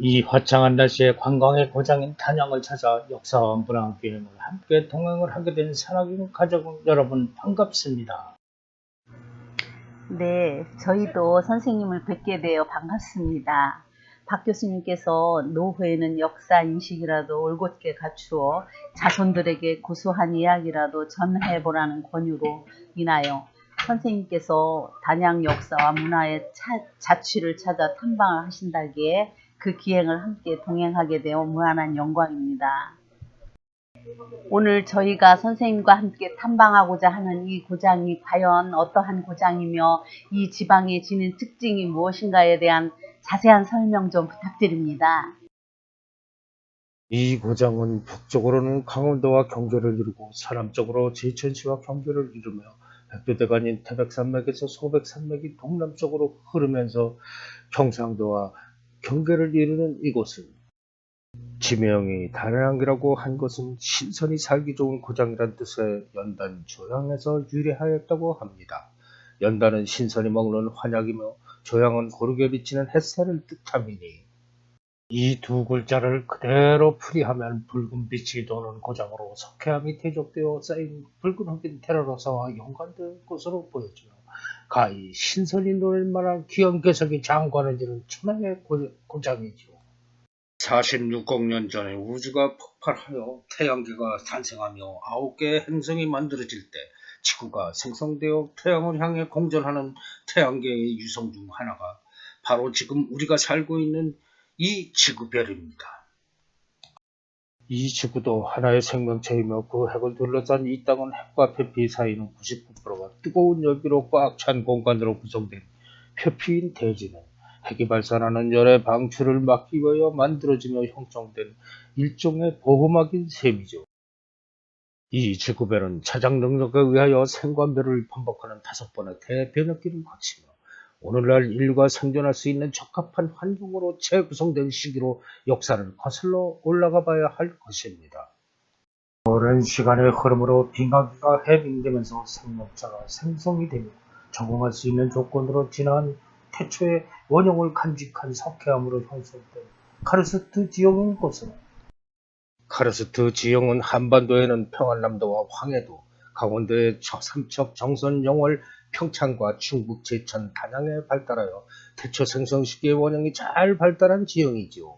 이 화창한 날씨에 관광의 고장인 단양을 찾아 역사와 문화 여행을 함께 동행을 하게 된 산악인 가족 여러분 반갑습니다. 네, 저희도 선생님을 뵙게 되어 반갑습니다. 박 교수님께서 노후에는 역사 인식이라도 올곧게 갖추어 자손들에게 고소한 이야기라도 전해보라는 권유로 인하여 선생님께서 단양 역사와 문화의 자취를 찾아 탐방을 하신다기에 그 기행을 함께 동행하게 되어 무한한 영광입니다. 오늘 저희가 선생님과 함께 탐방하고자 하는 이 고장이 과연 어떠한 고장이며 이 지방에 지닌 특징이 무엇인가에 대한 자세한 설명 좀 부탁드립니다. 이 고장은 북쪽으로는 강원도와 경계를 이루고 서남쪽으로 제천시와 경계를 이루며 백두대간인 태백산맥에서 소백산맥이 동남쪽으로 흐르면서 경상도와 경계를 이루는 이곳은 지명이 단양이라고 한 것은 신선이 살기 좋은 고장이란 뜻의 연단 조양에서 유래하였다고 합니다. 연단은 신선이 먹는 환약이며 조양은 고르게 비치는 햇살을 뜻함이니 이 두 글자를 그대로 풀이하면 붉은 빛이 도는 고장으로 석회암이 대적되어 쌓인 붉은 흑인 테러로서와 연관된 것으로 보여지며 가히 신선이 노릴 만한 귀한 개석이 장관을 지는 천하의 고장이지요. 46억 년 전에 우주가 폭발하여 태양계가 탄생하며 9개의 행성이 만들어질 때 지구가 생성되어 태양을 향해 공전하는 태양계의 유성 중 하나가 바로 지금 우리가 살고 있는 이 지구별입니다. 이 지구도 하나의 생명체이며 그 핵을 둘러싼 이 땅은 핵과 표피 사이는 99%가 뜨거운 열기로 꽉 찬 공간으로 구성된 표피인 대지는 핵이 발산하는 열의 방출을 막기 위하여 만들어지며 형성된 일종의 보호막인 셈이죠. 이 지구별은 차장 능력에 의하여 생관별을 반복하는 5번의 대변혁기를 거치며 오늘날 인류가 생존할 수 있는 적합한 환경으로 재구성된 시기로 역사를 거슬러 올라가 봐야 할 것입니다. 오랜 시간의 흐름으로 빙하기가 해빙되면서 생명체가 생성이 되며 적응할 수 있는 조건으로 진화한 태초의 원형을 간직한 석회암으로 형성된 카르스트 지형인 곳은 카르스트 지형은 한반도에는 평안남도와 황해도, 강원도의 삼척, 정선, 영월, 평창과 충북, 제천, 단양에 발달하여 태초 생성 시기의 원형이 잘 발달한 지형이지요.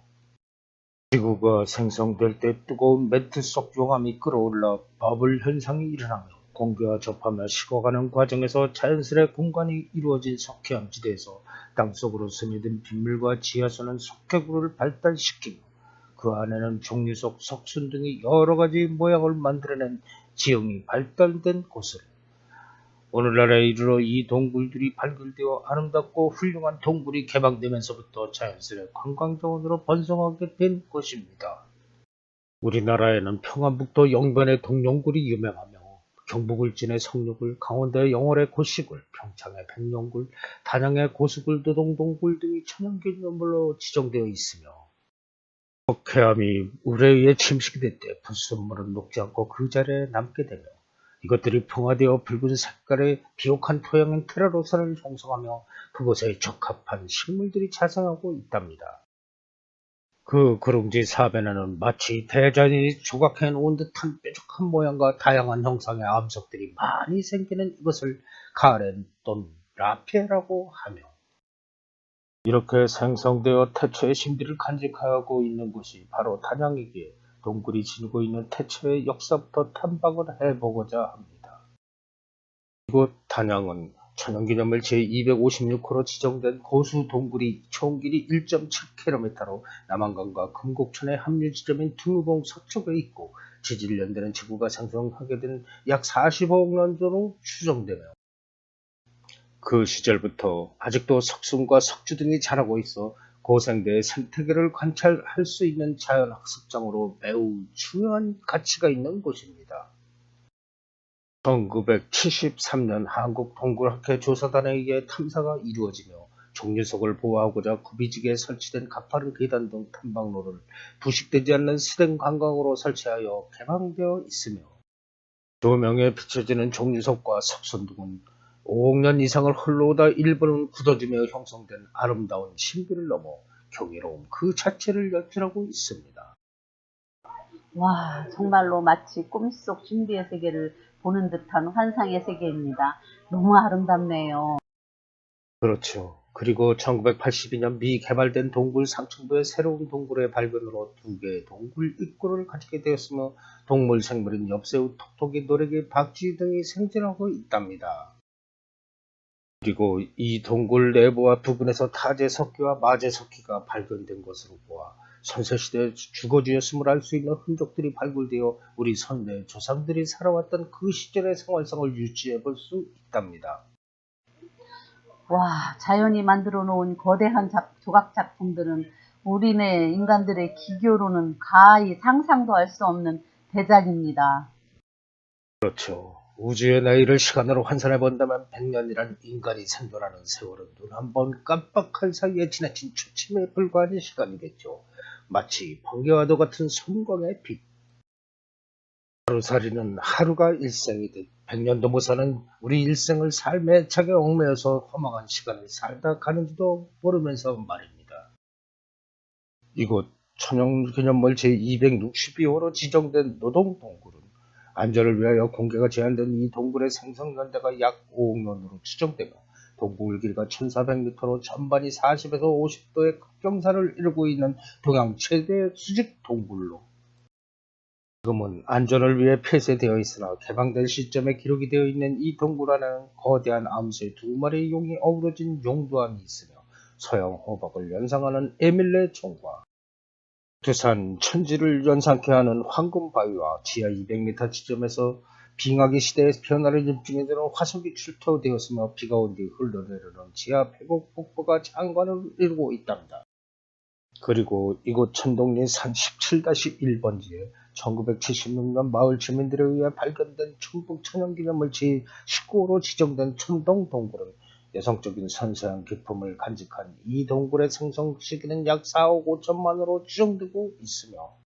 지구가 생성될 때 뜨거운 멘트 속 용암이 끓어올라 버블 현상이 일어나며 공기와 접하며 식어가는 과정에서 자연스레 공간이 이루어진 석회암 지대에서 땅속으로 스며든 빗물과 지하수는 석회구를 발달시키며 그 안에는 종류석, 석순 등이 여러가지 모양을 만들어낸 지형이 발달된 곳을 오늘날에 이르러 이 동굴들이 발굴되어 아름답고 훌륭한 동굴이 개방되면서부터 자연스레 관광자원으로 번성하게 된 것입니다. 우리나라에는 평안북도 영변의 동룡굴이 유명하며 경북을진의 성룡굴, 강원도의 영월의 고시굴, 평창의 백룡굴, 단양의 고수굴, 노동동굴 등이 천연기념물로 지정되어 있으며 석회암이 물에 의해 침식이 될 때 불순물은 녹지 않고 그 자리에 남게 되며 이것들이 풍화되어 붉은 색깔의 비옥한 토양인 테라로사를 형성하며 그곳에 적합한 식물들이 자생하고 있답니다. 그 그룽지 사변에는 마치 대자연이 조각해 놓은 듯한 뾰족한 모양과 다양한 형상의 암석들이 많이 생기는 이것을 가렌 또는 라피에라고 하며 이렇게 생성되어 태초의 신비를 간직하고 있는 곳이 바로 단양이기에 동굴이 지니고 있는 태초의 역사부터 탐방을 해보고자 합니다. 이곳 단양은 천연기념물 제256호로 지정된 고수 동굴이 총 길이 1.7km로 남한강과 금곡천의 합류 지점인 등우봉 서쪽에 있고 지질 연대는 지구가 생성하게 된 약 45억 년 전으로 추정되며 그 시절부터 아직도 석순과 석주 등이 자라고 있어 고생대의 생태계를 관찰할 수 있는 자연학습장으로 매우 중요한 가치가 있는 곳입니다. 1973년 한국동굴학회 조사단에 의해 탐사가 이루어지며 종류석을 보호하고자 구비지게에 설치된 가파른 계단 등 탐방로를 부식되지 않는 실행 관광으로 설치하여 개방되어 있으며 조명에 비춰지는 종류석과 석순 등은 5억 년 이상을 흘러오다 일부는 굳어지며 형성된 아름다운 신비를 넘어 경이로움 그 자체를 연출하고 있습니다. 와, 정말로 마치 꿈속 신비의 세계를 보는 듯한 환상의 세계입니다. 너무 아름답네요. 그렇죠. 그리고 1982년 미 개발된 동굴 상층부의 새로운 동굴의 발견으로 두 개의 동굴 입구를 가지게 되었으며 동물 생물인 엽새우, 톡톡이, 노래개, 박쥐 등이 생존하고 있답니다. 그리고 이 동굴 내부와 부근에서 타제석기와 마제석기가 발견된 것으로 보아 선세시대 주거지였음을 알 수 있는 흔적들이 발굴되어 우리 선대 조상들이 살아왔던 그 시절의 생활상을 유추해 볼 수 있답니다. 와, 자연이 만들어 놓은 거대한 조각 작품들은 우리네 인간들의 기교로는 가히 상상도 할 수 없는 대작입니다. 그렇죠. 우주의 나이를 시간으로 환산해 본다면 100년이란 인간이 생존하는 세월은 눈 한 번 깜빡할 사이에 지나친 초침에 불과한 시간이겠죠. 마치 번개와도 같은 손광의 빛. 하루살이는 하루가 일생이듯 100년도 못 사는 우리 일생을 삶의 착에 얽매여서 허망한 시간을 살다 가는지도 모르면서 말입니다. 이곳 천연기념물 제262호로 지정된 노동동굴은 안전을 위하여 공개가 제한된 이 동굴의 생성 연대가 약 5억 년으로 추정되며 동굴 길이가 1400m로 전반이 40에서 50도의 극경사를 이루고 있는 동양 최대 수직 동굴로 지금은 안전을 위해 폐쇄되어 있으나 개방될 시점에 기록이 되어 있는 이 동굴 안에는 거대한 암수의 두 마리의 용이 어우러진 용두암이 있으며 서양 호박을 연상하는 에밀레 총과 두산 천지를 연상케 하는 황금바위와 지하 200m 지점에서 빙하기 시대의 변화를 입증해 되는 화석이 출토되었으며 비가 온 뒤 흘러내려는 지하 백옥 폭포가 장관을 이루고 있답니다. 그리고 이곳 천동리 산 17-1번지에 1976년 마을 주민들에 의해 발견된 충북 천연기념물 제19호로 지정된 천동동굴은 여성적인 선사한 기품을 간직한 이 동굴의 생성 시기는 약 4억 5천만으로 추정되고 있으며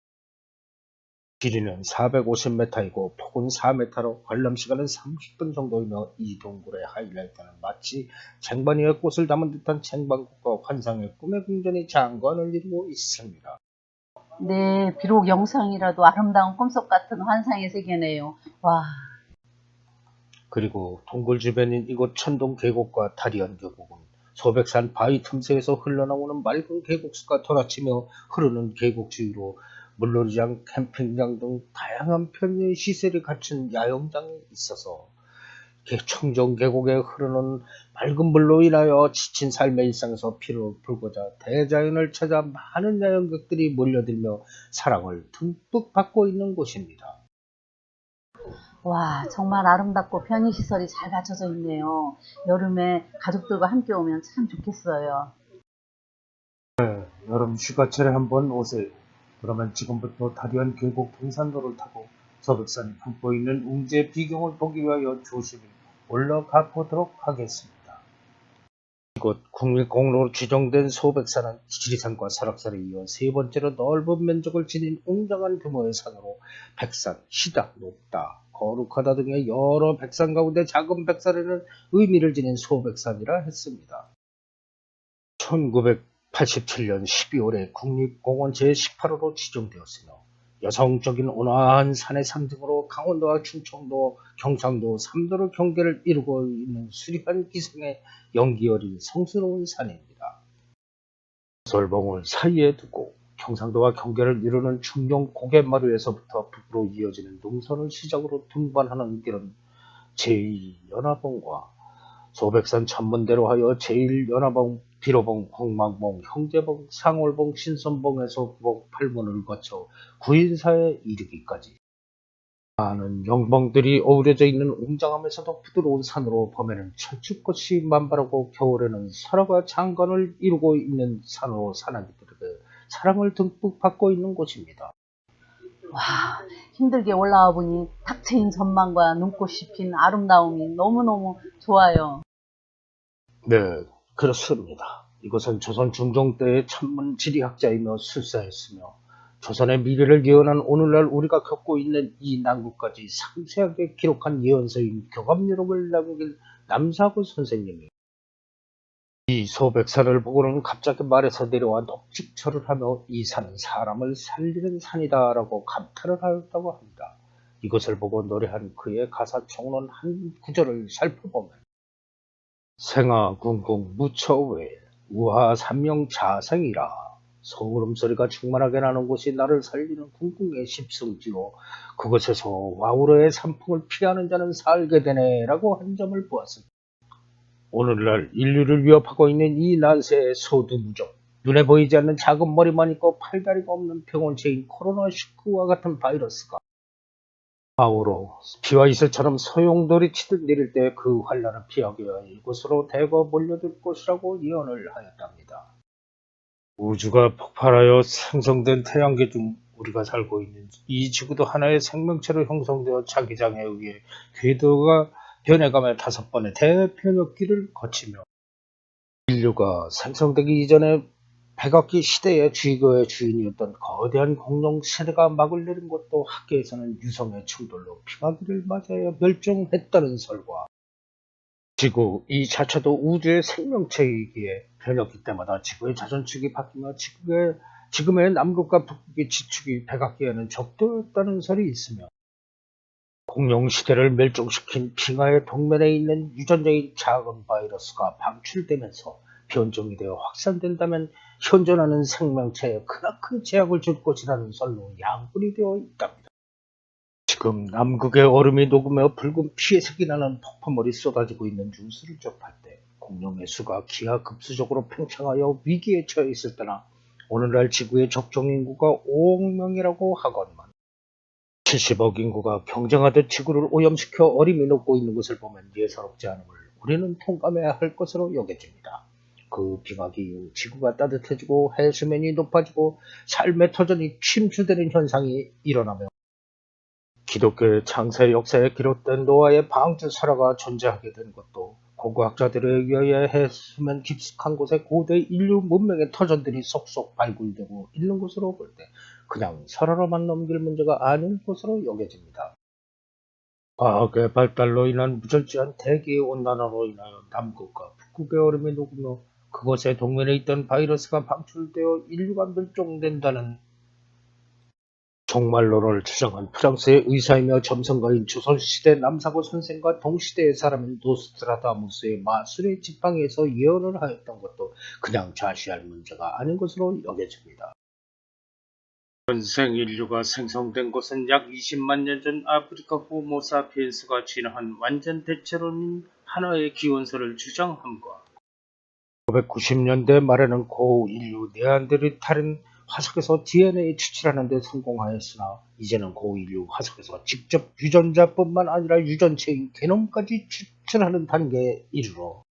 길이는 450m이고 폭은 4m로 관람 시간은 30분 정도이며 이 동굴의 하이라이트는 마치 쟁반 위에 꽃을 담은 듯한 쟁반꽃과 환상의 꿈의 궁전이 장관을 이루고 있습니다. 네, 비록 영상이라도 아름다운 꿈속 같은 환상의 세계네요. 와, 그리고 동굴 주변인 이곳 천동 계곡과 다리안 계곡은 소백산 바위 틈새에서 흘러나오는 맑은 계곡수가 덜어치며 흐르는 계곡 주위로 물놀이장, 캠핑장 등 다양한 편의 시설이 갖춘 야영장이 있어서 청정 계곡에 흐르는 맑은 물로 인하여 지친 삶의 일상에서 피로를 풀고자 대자연을 찾아 많은 야영객들이 몰려들며 사랑을 듬뿍 받고 있는 곳입니다. 와, 정말 아름답고 편의시설이 잘 갖춰져 있네요. 여름에 가족들과 함께 오면 참 좋겠어요. 여름 휴가철에 한번 오세요. 그러면 지금부터 다리안 계곡 등산로를 타고 서백산이 품고 있는 웅재 비경을 보기 위하여 조심히 올라가 보도록 하겠습니다. 이곳 국립공로로 지정된 소백산은 지리산과 설악산에 이어 세 번째로 넓은 면적을 지닌 웅장한 규모의 산으로 백산, 시다, 높다, 거룩하다 등의 여러 백산 가운데 작은 백산에는 의미를 지닌 소백산이라 했습니다. 1987년 12월에 국립공원 제18호로 지정되었으며 여성적인 온화한 산의 상징으로 강원도와 충청도, 경상도 3도로 경계를 이루고 있는 수려한 기생의 연기 어린 성스러운 산입니다. 설봉을 사이에 두고 경상도와 경계를 이루는 충령 고갯마루에서부터 북으로 이어지는 능선을 시작으로 등반하는 길은 제2연화봉과 소백산 천문대로 하여 제1연화봉, 비로봉, 홍망봉, 형제봉, 상월봉, 신선봉에서 구봉 8문을 거쳐 구인사에 이르기까지 많은 영봉들이 어우러져 있는 웅장하면서도 부드러운 산으로 봄에는 철쭉꽃이 만발하고 겨울에는 설화가 장관을 이루고 있는 산으로 산악인들에게 사랑을 듬뿍 받고 있는 곳입니다. 와, 힘들게 올라와 보니 탁 트인 전망과 눈꽃이 핀 아름다움이 너무너무 좋아요. 네, 그렇습니다. 이것은 조선 중종 때의 천문 지리학자이며 술사였으며 조선의 미래를 예언한 오늘날 우리가 겪고 있는 이 난국까지 상세하게 기록한 예언서인 교감유록을 남긴 남사구 선생님이 이 이 소백산을 보고는 갑자기 말에서 내려와 넙죽절을 하며 이 산은 사람을 살리는 산이다라고 감탄을 하였다고 합니다. 이것을 보고 노래한 그의 가사 총론 한 구절을 살펴보면 생아 궁궁 무처외 우하 삼명자생이라 소울음소리가 충만하게 나는 곳이 나를 살리는 궁궁의 십성지요 그곳에서 와우러의 산풍을 피하는 자는 살게 되네 라고 한 점을 보았습니다. 오늘날 인류를 위협하고 있는 이 난세의 소두부족, 눈에 보이지 않는 작은 머리만 있고 팔다리가 없는 병원체인 코로나19와 같은 바이러스가 아우로 피와 이슬처럼 소용돌이 치듯 내릴 때 그 환란을 피하기 위하여 이곳으로 대거 몰려들 것이라고 예언을 하였답니다. 우주가 폭발하여 생성된 태양계 중 우리가 살고 있는 이 지구도 하나의 생명체로 형성되어 자기장에 의해 궤도가 변해가며 5번의 대변혁기를 거치며 인류가 생성되기 이전에 백악기 시대의 지구의 주인이었던 거대한 공룡 세대가 막을 내린 것도 학계에서는 유성의 충돌로 빙하기를 맞이하여 멸종했다는 설과 지구 이 자체도 우주의 생명체이기에 변혁기 때마다 지구의 자전축이 바뀌며 지금의 남극과 북극의 지축이 백악기에는 적도였다는 설이 있으며 공룡 시대를 멸종시킨 빙하의 동면에 있는 유전자인 작은 바이러스가 방출되면서 변종이 되어 확산된다면 현존하는 생명체에 크나큰 제약을 줄 것이라는 설로 양분이 되어 있답니다. 지금 남극의 얼음이 녹으며 붉은 피해색이 나는 폭포물이 쏟아지고 있는 뉴스를 접할 때 공룡의 수가 기하급수적으로 팽창하여 위기에 처해 있을 때나 오늘날 지구의 적정 인구가 5억 명이라고 하건만 70억 인구가 경쟁하듯 지구를 오염시켜 얼음이 녹고 있는 것을 보면 예사롭지 않음을 우리는 통감해야 할 것으로 여겨집니다. 그 빙하기 이후 지구가 따뜻해지고 해수면이 높아지고 삶의 터전이 침수되는 현상이 일어나며 기독교의 창세 역사에 기록된 노아의 방주 설화가 존재하게 된 것도 고고학자들에 의하여 해수면 깊숙한 곳에 고대 인류 문명의 터전들이 속속 발굴되고 있는 것으로 볼 때 그냥 설화로만 넘길 문제가 아닌 것으로 여겨집니다. 과학의 발달로 인한 무절제한 대기의 온난화로 인하여 남극과 북극의 얼음이 녹으며 그것의 동면에 있던 바이러스가 방출되어 인류가 멸종된다는 종말론을 주장한 프랑스의 의사이며 점성가인 조선시대 남사고 선생과 동시대의 사람인 노스트라다무스의 마술의 지팡이에서 예언을 하였던 것도 그냥 좌시할 문제가 아닌 것으로 여겨집니다. 현생 인류가 생성된 것은 약 20만 년 전 아프리카 호모사피엔스가 진화한 완전 대체론인 하나의 기원설을 주장함과 1990년대 말에는 고인류 네안데르탈인 화석에서 DNA 추출하는 데 성공하였으나 이제는 고인류 화석에서 직접 유전자뿐만 아니라 유전체인 게놈까지 추출하는 단계에 이르러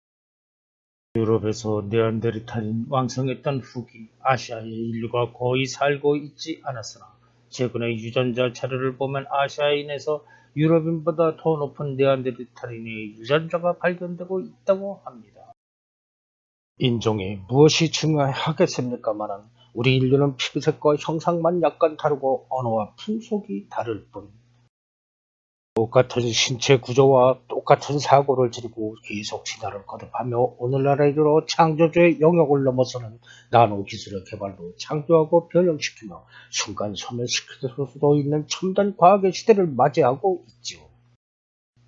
유럽에서 네안데르탈인 왕성했던 후기 아시아의 인류가 거의 살고 있지 않았으나 최근의 유전자 자료를 보면 아시아인에서 유럽인보다 더 높은 네안데르탈인의 유전자가 발견되고 있다고 합니다. 인종이 무엇이 중요하겠습니까마는 우리 인류는 피부색과 형상만 약간 다르고 언어와 풍속이 다를 뿐 똑같은 신체 구조와 똑같은 사고를 지니고 계속 진화를 거듭하며 오늘날에 이르러 창조주의 영역을 넘어서는 나노 기술의 개발로 창조하고 변형시키며 순간 소멸시킬 수도 있는 첨단 과학의 시대를 맞이하고 있지요.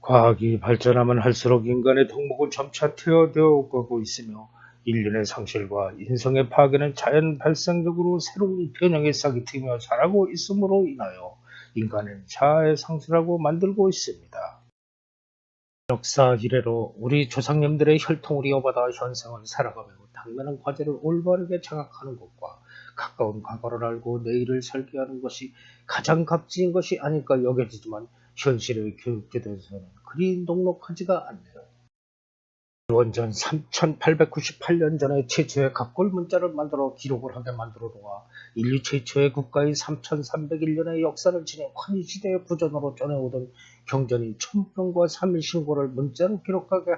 과학이 발전하면 할수록 인간의 덕목은 점차 퇴화되어 가고 있으며 인륜의 상실과 인성의 파괴는 자연 발생적으로 새로운 변형의 싹이 트이며 자라고 있음으로 인하여 인간은 자아의 상실하고 만들고 있습니다. 역사 이래로 우리 조상님들의 혈통을 이어받아 현생을 살아가며 당면한 과제를 올바르게 장악하는 것과 가까운 과거를 알고 내일을 설계하는 것이 가장 값진 것이 아닐까 여겨지지만 현실의 교육제도에서는 그리 녹록하지가 않네요. 원전 3898년 전에 최초의 갑골 문자를 만들어 기록을 하게 만들어 놓아 인류 최초의 국가인 3301년의 역사를 지닌 환희시대의 구전으로 전해오던 경전인 천병과 삼일신고를 문자로 기록하게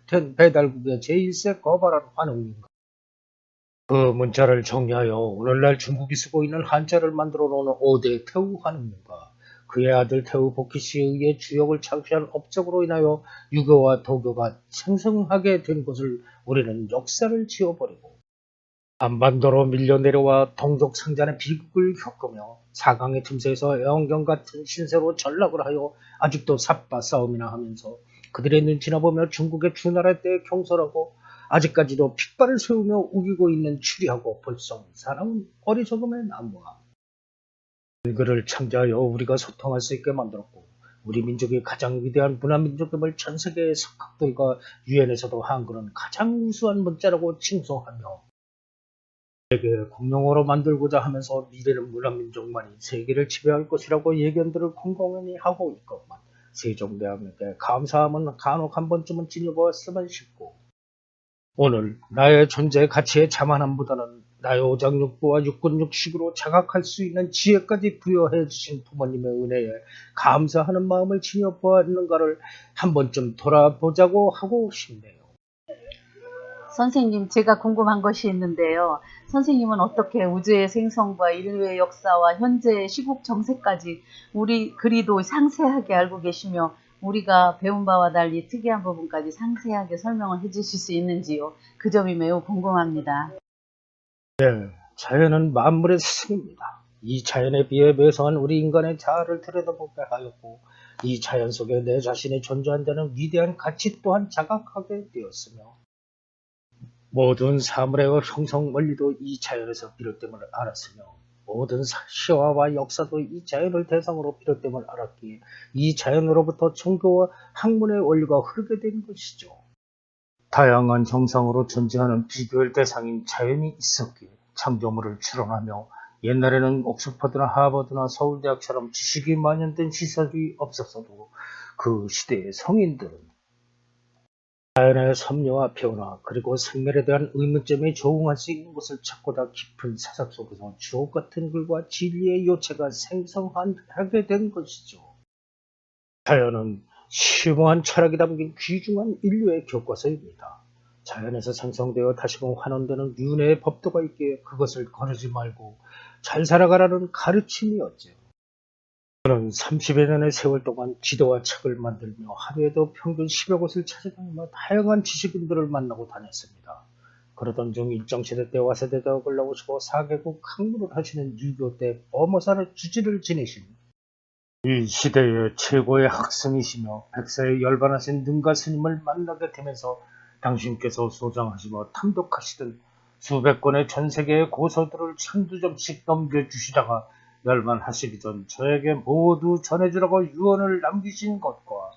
된 배달국의 제1세 거발한 환웅인가. 그 문자를 정리하여 오늘날 중국이 쓰고 있는 한자를 만들어 놓은 5대 태우 환웅인가. 그의 아들 테오포키스에 의해 주역을 창시한 업적으로 인하여 유교와 도교가 생성하게 된 것을 우리는 역사를 지워버리고 한반도로 밀려 내려와 동족 상잔의 비극을 겪으며 사강의 틈새에서 애완견 같은 신세로 전락을 하여 아직도 삿바 싸움이나 하면서 그들의 눈치나 보며 중국의 주나라 때에 경솔하고 아직까지도 핏발을 세우며 우기고 있는 추리하고 볼성 사나운 어리석음의 나무와 글을 창조하여 우리가 소통할 수 있게 만들었고 우리 민족이 가장 위대한 문화민족임을 전 세계의 석학들과 유엔에서도 한글은 가장 우수한 문자라고 칭송하며 공용어로 만들고자 하면서 미래는 문화민족만이 세계를 지배할 것이라고 예견들을 공공연히 하고 있건만 세종대왕에게 감사함은 간혹 한 번쯤은 지녀보았으면 싶고 오늘 나의 존재 가치의 자만함보다는 나의 오장육부와 육군육식으로 자각할 수 있는 지혜까지 부여해 주신 부모님의 은혜에 감사하는 마음을 지녀보았는가를 한 번쯤 돌아보자고 하고 싶네요. 선생님, 제가 궁금한 것이 있는데요. 선생님은 어떻게 우주의 생성과 인류의 역사와 현재의 시국 정세까지 우리 그리도 상세하게 알고 계시며 우리가 배운 바와 달리 특이한 부분까지 상세하게 설명을 해주실 수 있는지요? 그 점이 매우 궁금합니다. 자연은 만물의 스승입니다. 이 자연에 비해 매서한 우리 인간의 자아를 들여다보게 하였고 이 자연 속에 내 자신이 존재한다는 위대한 가치 또한 자각하게 되었으며 모든 사물의 형성 원리도 이 자연에서 비롯됨을 알았으며 모든 시화와 역사도 이 자연을 대상으로 비롯됨을 알았기에 이 자연으로부터 종교와 학문의 원리가 흐르게 된 것이죠. 다양한 형상으로 존재하는 비교의 대상인 자연이 있었기에 창조물을 추론하며 옛날에는 옥스퍼드나 하버드나 서울대학처럼 지식이 만연된 시설이 없었어도 그 시대의 성인들은 자연의 섭리와 변화 그리고 생멸에 대한 의문점에 적응할 수 있는 것을 찾고자 깊은 사sak 속에서 주옥같은 글과 진리의 요체가 생성하게 된 것이죠. 자연은 심오한 철학이 담긴 귀중한 인류의 교과서입니다. 자연에서 생성되어 다시금 환원되는 윤회의 법도가 있기에 그것을 거르지 말고 잘 살아가라는 가르침이었죠. 저는 30여 년의 세월 동안 지도와 책을 만들며 하루에도 평균 10여 곳을 찾아다니며 다양한 지식인들을 만나고 다녔습니다. 그러던 중 일정시대 때 와세대 대학을 나오시고 4개국 학문을 하시는 유교 때 어머사를 주지를 지내신 이 시대의 최고의 학생이시며 백세에 열반하신 능가 스님을 만나게 되면서 당신께서 소장하시며 탐독하시던 수백 권의 전 세계의 고서들을 한두 점씩 넘겨주시다가 열반하시기 전 저에게 모두 전해주라고 유언을 남기신 것과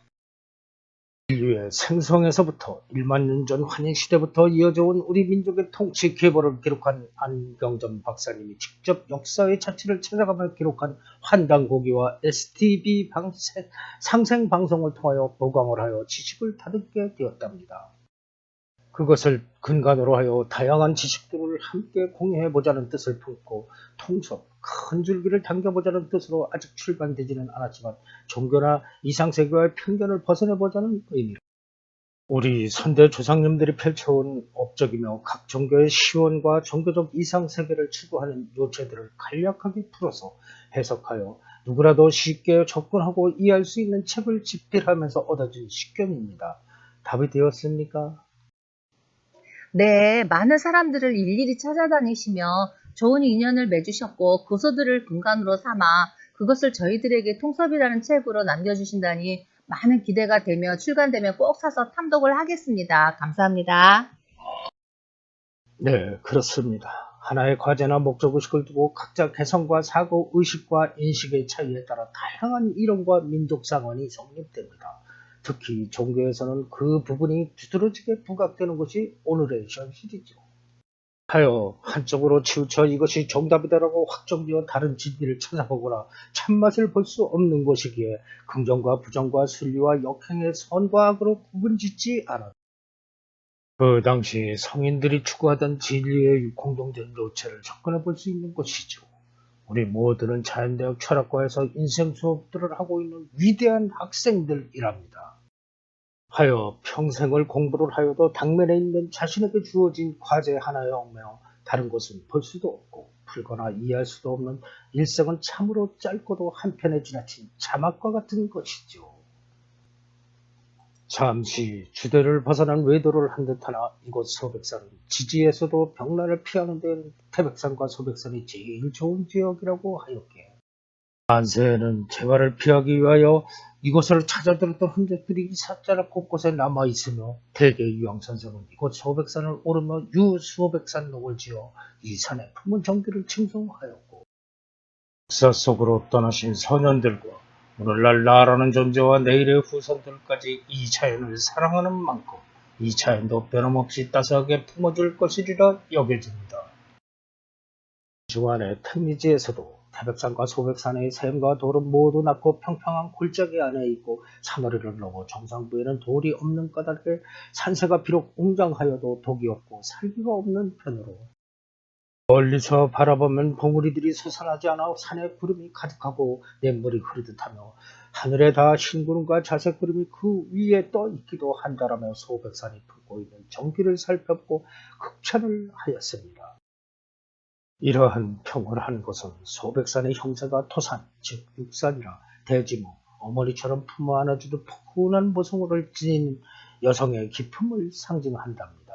인류의 생성에서부터 1만 년 전 환인시대부터 이어져온 우리 민족의 통치 계보를 기록한 안경점 박사님이 직접 역사의 자취를 찾아가며 기록한 환단고기와 STV 상생방송을 통하여 보강을 하여 지식을 다듬게 되었답니다. 그것을 근간으로 하여 다양한 지식들을 함께 공유해보자는 뜻을 품고 통속, 큰 줄기를 당겨보자는 뜻으로 아직 출간되지는 않았지만 종교나 이상세계와의 편견을 벗어내보자는 의미로 우리 선대 조상님들이 펼쳐온 업적이며 각 종교의 시원과 종교적 이상세계를 추구하는 요체들을 간략하게 풀어서 해석하여 누구라도 쉽게 접근하고 이해할 수 있는 책을 집필하면서 얻어진 식견입니다. 답이 되었습니까? 네, 많은 사람들을 일일이 찾아다니시며 좋은 인연을 맺으셨고 고서들을 근간으로 삼아 그것을 저희들에게 통섭이라는 책으로 남겨주신다니 많은 기대가 되며 출간되면 꼭 사서 탐독을 하겠습니다. 감사합니다. 네, 그렇습니다. 하나의 과제나 목적의식을 두고 각자 개성과 사고, 의식과 인식의 차이에 따라 다양한 이론과 민족 상언이 성립됩니다. 특히 종교에서는 그 부분이 두드러지게 부각되는 것이 오늘의 현실이죠. 하여 한쪽으로 치우쳐 이것이 정답이다라고 확정지어 다른 진리를 찾아보거나 참맛을 볼 수 없는 것이기에 긍정과 부정과 순리와 역행의 선과 악으로 구분짓지 않았다. 그 당시 성인들이 추구하던 진리의 공동된 요체를 접근해 볼 수 있는 것이죠. 우리 모두는 자연대학 철학과에서 인생 수업들을 하고 있는 위대한 학생들이랍니다. 하여 평생을 공부를 하여도 당면에 있는 자신에게 주어진 과제 하나에 얽매여 다른 것은 볼 수도 없고 풀거나 이해할 수도 없는 일생은 참으로 짧고도 한편에 지나친 자막과 같은 것이죠. 잠시 주대를 벗어난 외도를 한 듯하나 이곳 소백산은 지지에서도 병난을 피하는 데는 태백산과 소백산이 제일 좋은 지역이라고 하였기에 만세에는 재발을 피하기 위하여 이곳을 찾아들었던 흔적들이 사자락 곳곳에 남아있으며 대개 유황선생은 이곳 소백산을 오르며 유소백산록을 지어 이 산에 품은 정기를 칭송하였고 역사 속으로 떠나신 선현들과 오늘날 나라는 존재와 내일의 후손들까지 이 자연을 사랑하는 만큼 이 자연도 변함없이 따스하게 품어줄 것이리라 여겨집니다. 중안의 택리지에서도 태백산과 소백산의 샘과 돌은 모두 낮고 평평한 골짜기 안에 있고 산허리를 넘어 정상부에는 돌이 없는 까닭에 산세가 비록 웅장하여도 독이 없고 살기가 없는 편으로 멀리서 바라보면 봉우리들이 솟아나지 않아 산에 구름이 가득하고 냇물이 흐르듯하며 하늘에 다 흰구름과 자색 구름이 그 위에 떠 있기도 한다라며 소백산이 품고 있는 정기를 살폈고 극찬을 하였습니다. 이러한 평온한 곳은 소백산의 형제가 토산, 즉 육산이라 대지모, 어머니처럼 품어 안아주듯 푸근한 모성을 지닌 여성의 기품을 상징한답니다.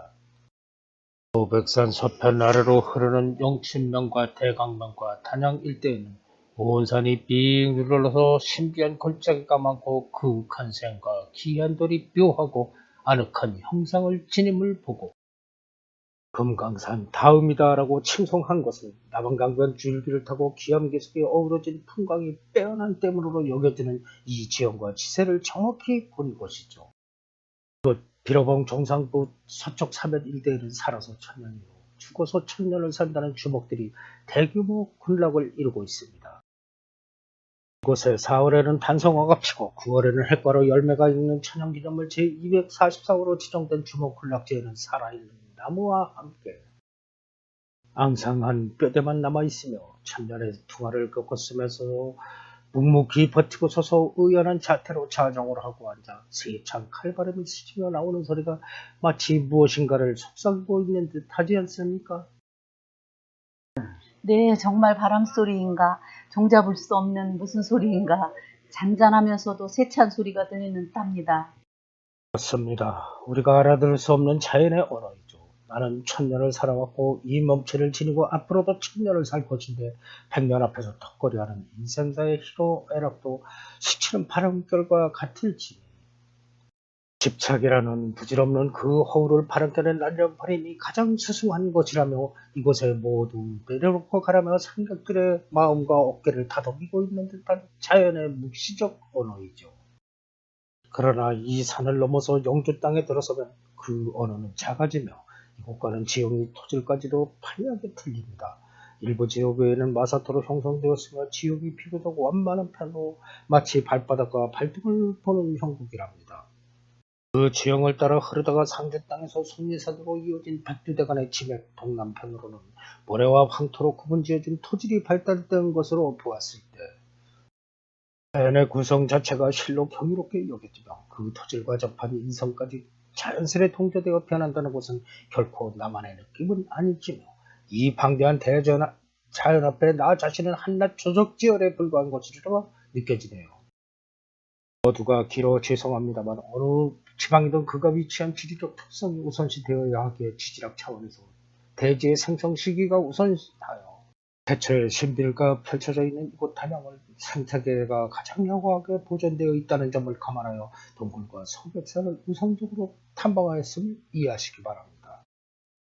소백산 서편 아래로 흐르는 영친면과 대강면과 단양 일대에는 온 산이 빙 눌러서 신비한 골짜기가 많고 그윽한 샘과 기이한 돌이 묘하고 아늑한 형상을 지님을 보고 금강산 다음이다라고 칭송한 것은 남한강변 줄기를 타고 기암기슭에 어우러진 풍광이 빼어난 때문으로 여겨지는 이 지형과 지세를 정확히 본 것이죠. 비로봉 정상부 서쪽 사면 일대에는 살아서 천년이요 죽어서 천년을 산다는 주목들이 대규모 군락을 이루고 있습니다. 이곳에 4월에는 단성화가 피고 9월에는 핵과로 열매가 있는 천연기념물 제244호로 지정된 주목군락지에는 살아있는 나무와 함께 앙상한 뼈대만 남아있으며 천년의 풍화를 겪었으면서 묵묵히 버티고 서서 의연한 자태로 자정을 하고 앉아 세찬 칼바람이 스치며 나오는 소리가 마치 무엇인가를 속삭이고 있는 듯 하지 않습니까? 네, 정말 바람소리인가, 종잡을 수 없는 무슨 소리인가, 잔잔하면서도 세찬 소리가 들리는 땀니다. 그렇습니다. 우리가 알아들을 수 없는 자연의 언어이죠. 나는 천년을 살아왔고 이 몸체를 지니고 앞으로도 천년을 살 것인데 백년 앞에서 턱걸이하는 인생사의 희로애락도 스치는 바람결과 같을지 집착이라는 부질없는 그 허울을 바람결에 날려버림이 가장 수수한 것이라며 이곳에 모두 내려놓고 가라며 삼각들의 마음과 어깨를 다독이고 있는 듯한 자연의 묵시적 언어이죠. 그러나 이 산을 넘어서 영주 땅에 들어서면 그 언어는 작아지며 이곳과는 지형이 토질까지도 판이하게 틀립니다. 일부 지역 외에는 마사토로 형성되었으며 지역이 비교적 완만한 편으로 마치 발바닥과 발등을 보는 형국이랍니다. 그 지형을 따라 흐르다가 상주 땅에서 속리산으로 이어진 백두대간의 지맥 동남편으로는 모래와 황토로 구분지어진 토질이 발달된 것으로 보았을 때 자연의 구성 자체가 실로 경이롭게 여겨지며 그 토질과 접한 인성까지 자연스레 통제되어 변한다는 것은 결코 나만의 느낌은 아니지며 이 방대한 자연 앞에 나 자신은 한낱 조적지열에 불과한 것이라 느껴지네요. 모두가 길어 죄송합니다만 어느 지방이든 그가 위치한 지리적 특성이 우선시 되어야 하기에 지질학 차원에서 대지의 생성 시기가 우선하여 대처의 신비가 펼쳐져 있는 이곳 단양을 생태계가 가장 영화하게 보존되어 있다는 점을 감안하여 동굴과 소백산을 우선적으로 탐방하였음을 이해하시기 바랍니다.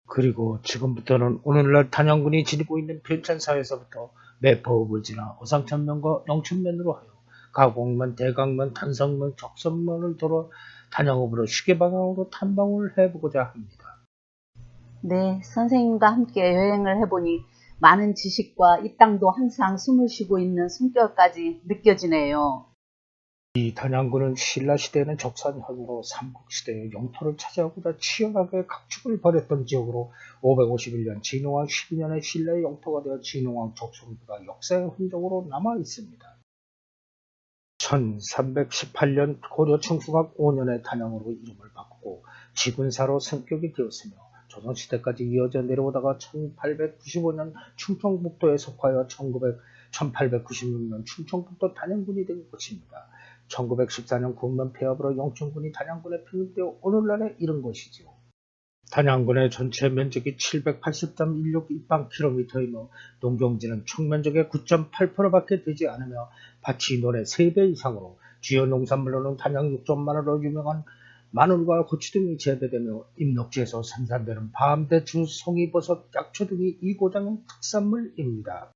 그리고 지금부터는 오늘날 단양군이 지니고 있는 변천사에서부터 매포읍을 지나 어상천면과 영천면으로 하여 가곡면, 대강면, 단성면, 적선면을 돌아 단양읍으로 시계방향으로 탐방을 해보고자 합니다. 네, 선생님과 함께 여행을 해보니 많은 지식과 이 땅도 항상 숨을 쉬고 있는 숨결까지 느껴지네요. 이 단양군은 신라시대에는 적산현으로 삼국시대의 영토를 차지하고자 치열하게 각축을 벌였던 지역으로 551년 진흥왕 12년에 신라의 영토가 되어 진흥왕 족성기가 역사의 흔적으로 남아있습니다. 1318년 고려 충수각 5년에 단양으로 이름을 바꾸고 지군사로 승격이 되었으며 조선시대까지 이어져 내려오다가 1895년 충청북도에 속하여 1896년 충청북도 단양군이 된 곳입니다. 1914년 국면 폐업으로 영천군이 단양군에 편입되어 오늘날에 이른 곳이지요. 단양군의 전체 면적이 780.16 입방킬로미터이며 농경지는 총 면적의 9.8%밖에 되지 않으며 밭이 논의 3배 이상으로 주요 농산물로는 단양 육종 마늘로 유명한 마늘과 고추 등이 재배되며 임록지에서 생산되는 밤, 대추, 송이버섯, 약초 등이 이 고장의 특산물입니다.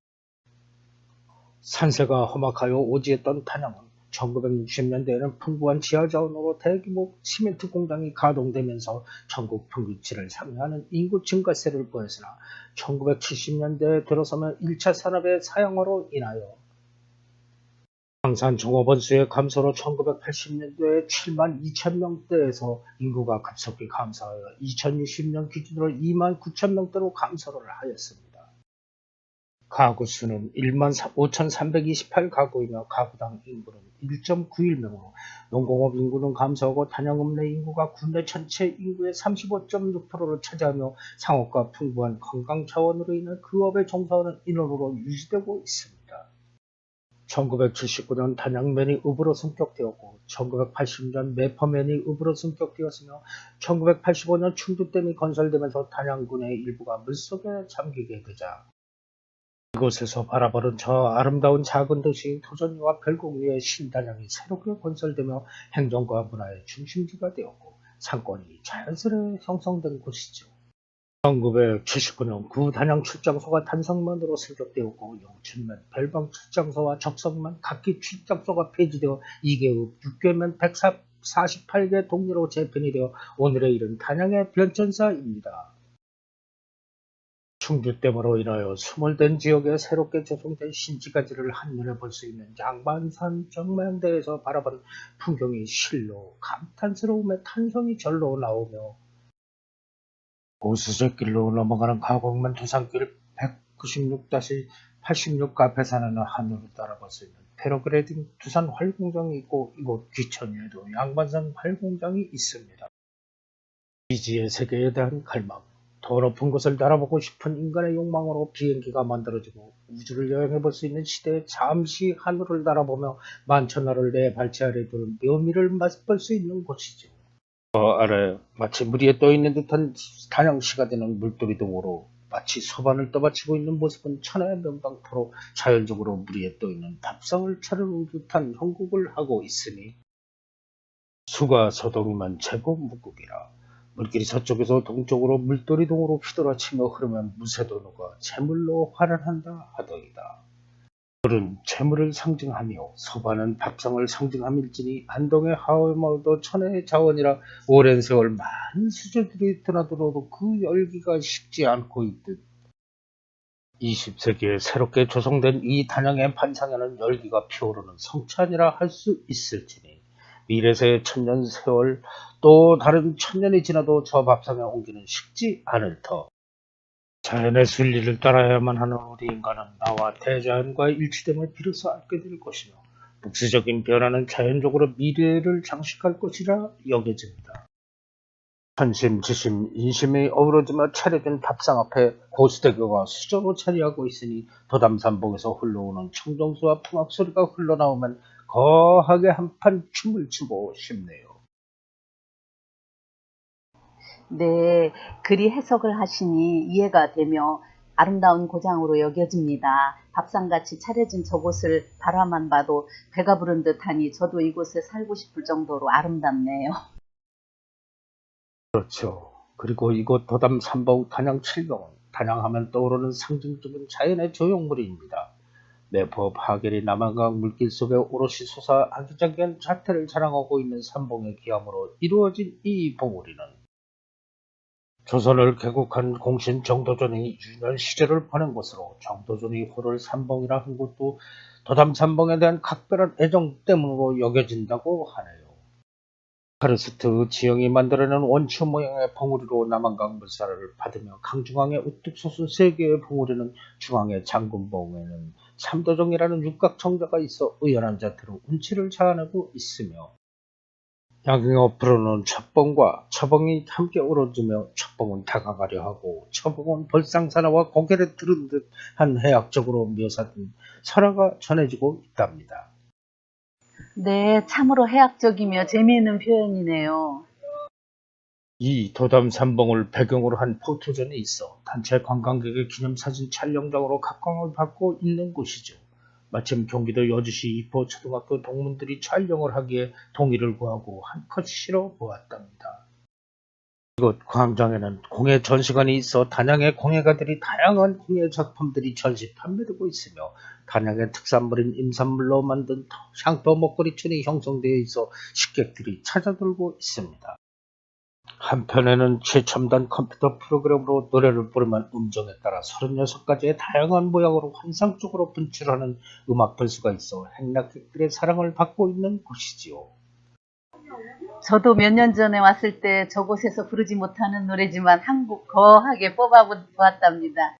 산세가 험악하여 오지했던 단양은 1960년대에는 풍부한 지하자원으로 대규모 시멘트 공장이 가동되면서 전국 평균치를 상회하는 인구 증가세를 보였으나 1970년대에 들어서면 1차 산업의 사양화로 인하여 생산 종업원 수의 감소로 1980년도에 7만 2천 명대에서 인구가 급속히 감소하여 2060년 기준으로 2만 9천 명대로 감소를 하였습니다. 가구 수는 1만 5,328 가구이며 가구당 인구는 1.91명으로 농공업 인구는 감소하고 단양읍 내 인구가 국내 전체 인구의 35.6%를 차지하며 상업과 풍부한 관광 자원으로 인해 그 업에 종사하는 인원으로 유지되고 있습니다. 1979년 단양면이 읍으로 승격되었고 1980년 매퍼면이 읍으로 승격되었으며 1985년 충주댐이 건설되면서 단양군의 일부가 물속에 잠기게 되자 이곳에서 바라보는 저 아름다운 작은 도시인 토전리와 별곡리의 신단양이 새롭게 건설되며 행정과 문화의 중심지가 되었고 상권이 자연스레 형성된 곳이죠. 1979년 구 단양 출장소가 단성면으로 승격되었고 영춘면, 별방 출장소와 적성면 각기 출장소가 폐지되어 2개읍 6개면 148개 동리로 재편이 되어 오늘에 이른 단양의 변천사입니다. 충주댐으로 인하여 수몰된 지역에 새롭게 조성된 신지가지를 한눈에 볼 수 있는 양반산 정면대에서 바라본 풍경이 실로 감탄스러움에 탄성이 절로 나오며 보수제길로 넘어가는 가곡면 두산길 196-86 카페산에는 하늘을 따라볼 수 있는 패러글라이딩 두산 활공장이 있고 이곳 귀천에도 양반산 활공장이 있습니다. 미지의 세계에 대한 갈망, 더 높은 곳을 날아보고 싶은 인간의 욕망으로 비행기가 만들어지고 우주를 여행해볼 수 있는 시대에 잠시 하늘을 날아보며 만천하를 내 발치 아래 두는 묘미를 맛볼 수 있는 곳이죠. 아래 마치 물 위에 떠있는 듯한 단양시가 되는 물돌이 등으로 마치 소반을 떠받치고 있는 모습은 천하의 명당토로 자연적으로 물 위에 떠있는 밥상을 차려놓은 듯한 형국을 하고 있으니 수가 서동이만 제법 묵국이라 물길이 서쪽에서 동쪽으로 물돌이 동으로 휘돌아치며 흐르면 무쇠도 녹아 재물로 환원한다 하더이다. 물은 재물을 상징하며 소반은 밥상을 상징함일지니 안동의 하회마을도 천혜의 자원이라 오랜 세월 많은 수저들이 드나들어도 그 열기가 식지 않고 있듯 20세기에 새롭게 조성된 이 단양의 반상에는 열기가 피어오르는 성찬이라 할 수 있을지니 미래세의 천년 세월 또 다른 천년이 지나도 저 밥상의 온기는 식지 않을 터. 자연의 순리를 따라야만 하는 우리 인간은 나와 대자연과의 일치됨을 비로소 알게 될 것이며 복수적인 변화는 자연적으로 미래를 장식할 것이라 여겨집니다. 천심지심 인심이 어우러지며 차려진 밥상 앞에 고수대교가 수저로 자리하고 있으니 도담산봉에서 흘러오는 청정수와 풍악소리가 흘러나오면 거하게 한판 춤을 추고 싶네요. 네, 그리 해석을 하시니 이해가 되며 아름다운 고장으로 여겨집니다. 밥상같이 차려진 저곳을 바라만 봐도 배가 부른 듯하니 저도 이곳에 살고 싶을 정도로 아름답네요. 그렇죠. 그리고 이곳 도담 삼봉 단양 칠경은 단양하면 떠오르는 상징적인 자연의 조형물입니다. 매법 하계리 남한강 물길 속에 오롯이 솟아 아기자기한 자태를 자랑하고 있는 삼봉의 기암으로 이루어진 이 봉우리는 조선을 개국한 공신 정도전이 유년 시절을 보낸 곳으로 정도전이 호를 삼봉이라 한 것도 도담 삼봉에 대한 각별한 애정 때문으로 여겨진다고 하네요. 카르스트 지형이 만들어낸 원추 모양의 봉우리로 남한강 물살을 받으며 강중앙에 우뚝 솟은 세 개의 봉우리는 중앙의 장군봉에는 삼도종이라는 육각 정자가 있어 의연한 자태로 운치를 자아내고 있으며 양옆으로는 첩봉과 처봉이 함께 울어주며 첩봉은 다가가려 하고 처봉은 벌상사나와 고개를 들은 듯한 해악적으로 묘사된 설화가 전해지고 있답니다. 네, 참으로 해학적이며 재미있는 표현이네요. 이 도담산봉을 배경으로 한 포토존이 있어 단체 관광객의 기념사진 촬영장으로 각광을 받고 있는 곳이죠. 마침 경기도 여주시 이포초등학교 동문들이 촬영을 하기에 동의를 구하고 한컷 실어 보았답니다. 이곳 광장에는 공예 전시관이 있어 단양의 공예가들이 다양한 공예 작품들이 전시 판매되고 있으며 단양의 특산물인 임산물로 만든 향토 먹거리촌이 형성되어 있어 식객들이 찾아들고 있습니다. 한편에는 최첨단 컴퓨터 프로그램으로 노래를 부르면 음정에 따라 36가지의 다양한 모양으로 환상적으로 분출하는 음악 변수가 있어 행락객들의 사랑을 받고 있는 곳이지요. 저도 몇 년 전에 왔을 때 저곳에서 부르지 못하는 노래지만 한국 거하게 뽑아보았답니다.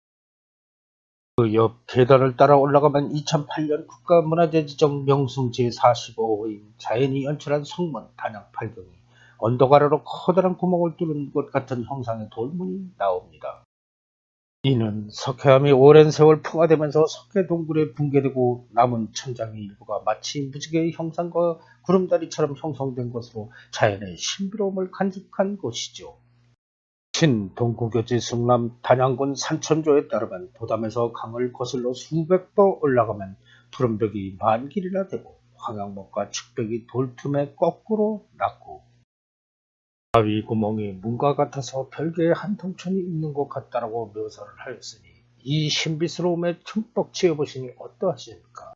그 옆 계단을 따라 올라가면 2008년 국가문화재 지정 명승 제45호인 자연이 연출한 성문 단양 팔경이 언덕 아래로 커다란 구멍을 뚫은 것 같은 형상의 돌문이 나옵니다. 이는 석회암이 오랜 세월 풍화되면서 석회 동굴에 붕괴되고 남은 천장의 일부가 마치 무지개의 형상과 구름다리처럼 형성된 것으로 자연의 신비로움을 간직한 곳이죠. 신동구교지 승남 단양군 산천조에 따르면 도담에서 강을 거슬러 수백 도 올라가면 푸른벽이 만 길이나 되고 황양목과 측벽이 돌틈에 거꾸로 났고 바위 구멍이 문과 같아서 별개의 한 통천이 있는 것 같다라고 묘사를 하였으니 이 신비스러움에 흠뻑 취해보시니 어떠하십니까?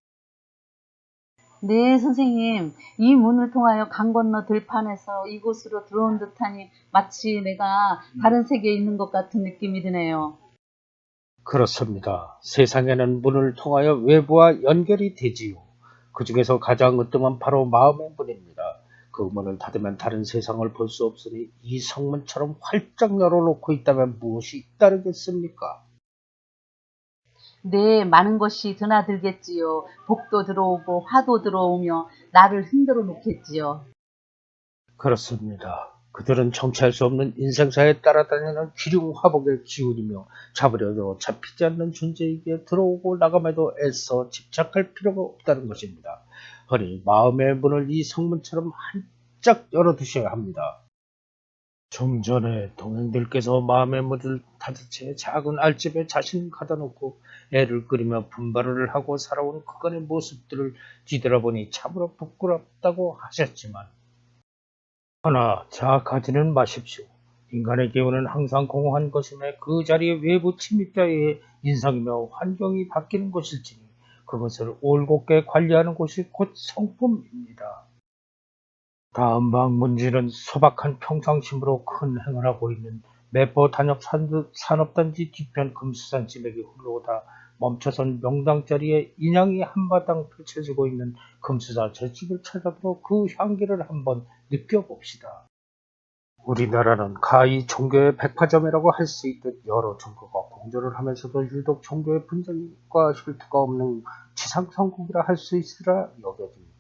네, 선생님. 이 문을 통하여 강 건너 들판에서 이곳으로 들어온 듯하니 마치 내가 다른 세계에 있는 것 같은 느낌이 드네요. 그렇습니다. 세상에는 문을 통하여 외부와 연결이 되지요. 그 중에서 가장 으뜸은 바로 마음의 문입니다. 그 문을 닫으면 다른 세상을 볼 수 없으니 이 성문처럼 활짝 열어놓고 있다면 무엇이 따르겠습니까? 네, 많은 것이 드나들겠지요. 복도 들어오고 화도 들어오며 나를 흔들어 놓겠지요. 그렇습니다. 그들은 정체할 수 없는 인생사에 따라다니는 기륭 화복의 기운이며 잡으려도 잡히지 않는 존재이기에 들어오고 나감에도 애써 집착할 필요가 없다는 것입니다. 허니 마음의 문을 이 성문처럼 한짝 열어두셔야 합니다. 좀 전에 동행들께서 마음의 문을 닫은 채 작은 알집에 자신을 가다놓고 애를 끓이며 분발을 하고 살아온 그간의 모습들을 뒤돌아보니 참으로 부끄럽다고 하셨지만 허나 자학하지는 마십시오. 인간의 기운은 항상 공허한 것임에 그 자리에 외부 침입자에 의해 인상이며 환경이 바뀌는 것일지니 그것을 올곧게 관리하는 것이 곧 성품입니다. 다음 방문지는 소박한 평상심으로 큰 행을 하고 있는 매포 단역 산업단지 뒤편 금수산 지맥이 흘러오다 멈춰선 명당 자리에 인양이 한바탕 펼쳐지고 있는 금수산 횟집을 찾아들어 그 향기를 한번 느껴봅시다. 우리나라는 가히 종교의 백화점이라고 할 수 있듯 여러 종교가 공존을 하면서도 유독 종교의 분쟁과 혈투가 없는 지상성국이라 할 수 있으라 여겨집니다.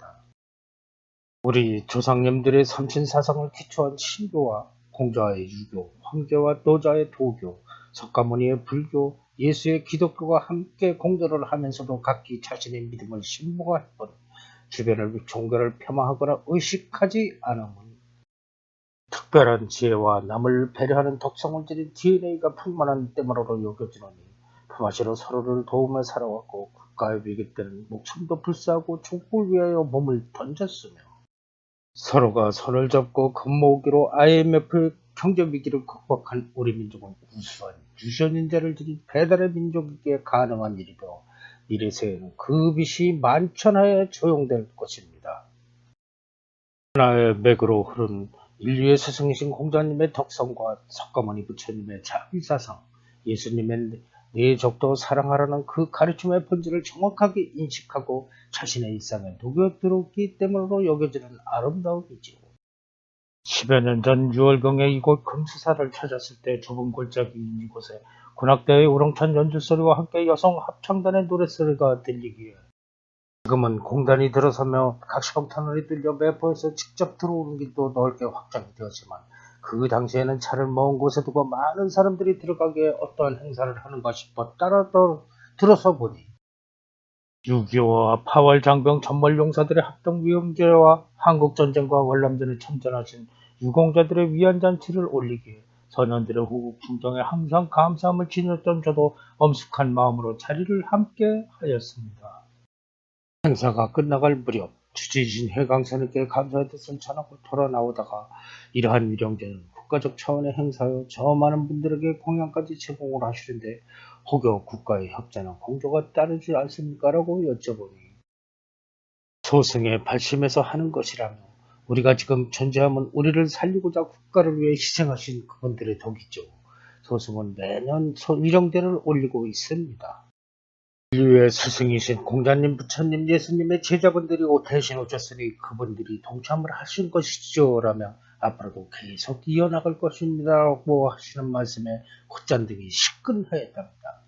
우리 조상님들의 삼신사상을 기초한 신교와 공자의 유교, 황제와 노자의 도교, 석가모니의 불교, 예수의 기독교가 함께 공존을 하면서도 각기 자신의 믿음을 신봉할 뿐 주변을 종교를 폄하하거나 의식하지 않음은 특별한 지혜와 남을 배려하는 덕성을 지닌 DNA가 풍만한 때문으로 여겨지노니 품앗이로 서로를 도우며 살아왔고 국가의 위기 때는 목숨도 불사하고 족국을 위하여 몸을 던졌으며 서로가 손을 잡고 겁모으기로 IMF의 경제 위기를 극복한 우리 민족은 우수한 유전인재를 지닌 배달의 민족이기에 가능한 일이며 미래 세에는 그 빛이 만천하에 조용될 것입니다. 하나의 맥으로 흐른 인류의 스승이신 공자님의 덕성과 석가모니 부처님의 자비사상, 예수님의 내 적도 사랑하라는 그 가르침의 본질을 정확하게 인식하고 자신의 일상에 녹여들었기 때문으로 여겨지는 아름다움이지요. 10여 년 전 6월경에 이곳 금수사를 찾았을 때 좁은 골짜기인 이곳에 군악대의 우렁찬 연주소리와 함께 여성 합창단의 노랫소리가 들리기에 지금은 공단이 들어서며 각시방 터널이 뚫려 매포에서 직접 들어오는 길도 넓게 확장이 되었지만 그 당시에는 차를 먼 곳에 두고 많은 사람들이 들어가기에 어떠한 행사를 하는가 싶어 따라 들어서 보니 6.25와 8월 장병 전몰용사들의 합동위험제와 한국전쟁과 월남전에 참전하신 유공자들의 위안잔치를 올리기에 선원들의 호국 풍정에 항상 감사함을 지녔던 저도 엄숙한 마음으로 자리를 함께 하였습니다. 행사가 끝나갈 무렵 주지신 해강선에게 감사의 뜻을 전하고 돌아나오다가 이러한 위령제는 국가적 차원의 행사여 저 많은 분들에게 공양까지 제공을 하시는데 혹여 국가의 협자나 공조가 따르지 않습니까? 라고 여쭤보니 소승의 발심에서 하는 것이라며 우리가 지금 존재하면 우리를 살리고자 국가를 위해 희생하신 그분들의 덕이죠. 소승은 매년 위령제를 올리고 있습니다. 인류의 스승이신 공자님, 부처님, 예수님의 제자분들이 대신 오셨으니 그분들이 동참을 하신 것이죠. 라며 앞으로도 계속 이어나갈 것입니다. 라고 하시는 말씀에 콧잔등이 시큰하였답니다.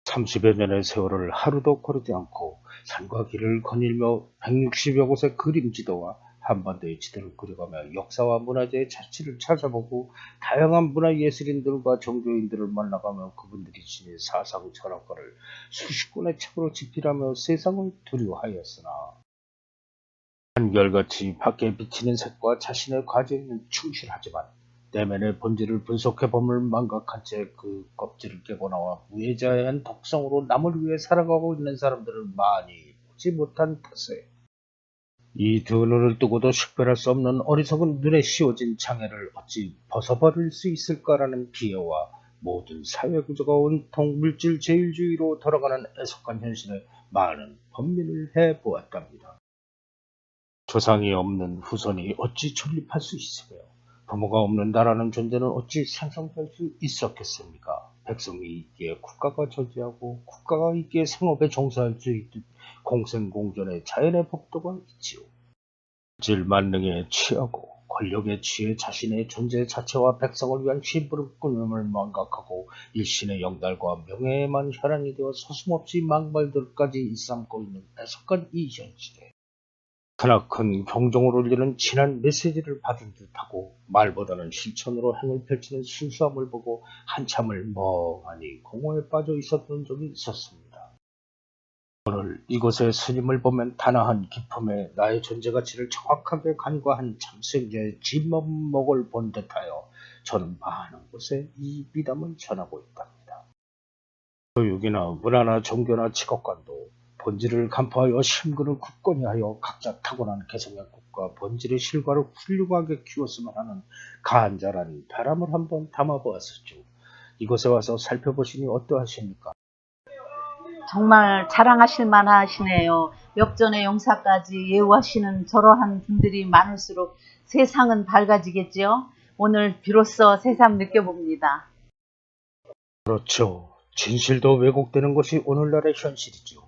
30여 년의 세월을 하루도 거르지 않고 산과 길을 거닐며 160여 곳의 그림지도와 한반도의 지도를 그려가며 역사와 문화재의 자취를 찾아보고 다양한 문화예술인들과 종교인들을 만나가며 그분들이 지닌 사상 철학과를 수십 권의 책으로 집필하며 세상을 두려워하였으나 한결같이 밖에 비치는 색과 자신의 과제에는 충실하지만 내면의 본질을 분석해 보물 망각한 채 그 껍질을 깨고 나와 무해자한 독성으로 남을 위해 살아가고 있는 사람들을 많이 보지 못한 탓에 이 두 눈을 뜨고도 식별할 수 없는 어리석은 눈에 씌워진 장애를 어찌 벗어버릴 수 있을까라는 비애와 모든 사회구조가 온통 물질 제일주의로 돌아가는 애석한 현실에 많은 번민을 해보았답니다. 조상이 없는 후손이 어찌 존립할 수 있으며 부모가 없는 나라는 존재는 어찌 생성될 수 있었겠습니까? 백성이 있기에 국가가 저지하고 국가가 있기에 생업에 종사할 수 있듯 공생공존의 자연의 법도가 있지요. 질만능에 취하고 권력에 취해 자신의 존재 자체와 백성을 위한 심부름꾼을 망각하고 일신의 영달과 명예에만 혈안이 되어 서슴없이 망발들까지 일삼고 있는 애석한 이 현실에 크나큰 경종을 울리는 진한 메시지를 받은 듯하고 말보다는 실천으로 행을 펼치는 순수함을 보고 한참을 멍하니 공허에 빠져 있었던 적이 있었습니다. 오늘 이곳의 스님을 보면 단아한 기품에 나의 존재 가치를 정확하게 간과한 참생자의 진면목을 본 듯하여 저는 많은 곳에 이 미담을 전하고 있답니다. 교육이나 문화나 종교나 직업관도 본질을 간파하여 심근을 굳건히 하여 각자 타고난 개성의 꽃과 본질의 실과를 훌륭하게 키웠으면 하는 간절한 바람을 한번 담아보았었죠. 이곳에 와서 살펴보시니 어떠하십니까? 정말 자랑하실 만하시네요. 역전의 용사까지 예우하시는 저러한 분들이 많을수록 세상은 밝아지겠지요. 오늘 비로소 새삼 느껴봅니다. 그렇죠. 진실도 왜곡되는 것이 오늘날의 현실이죠.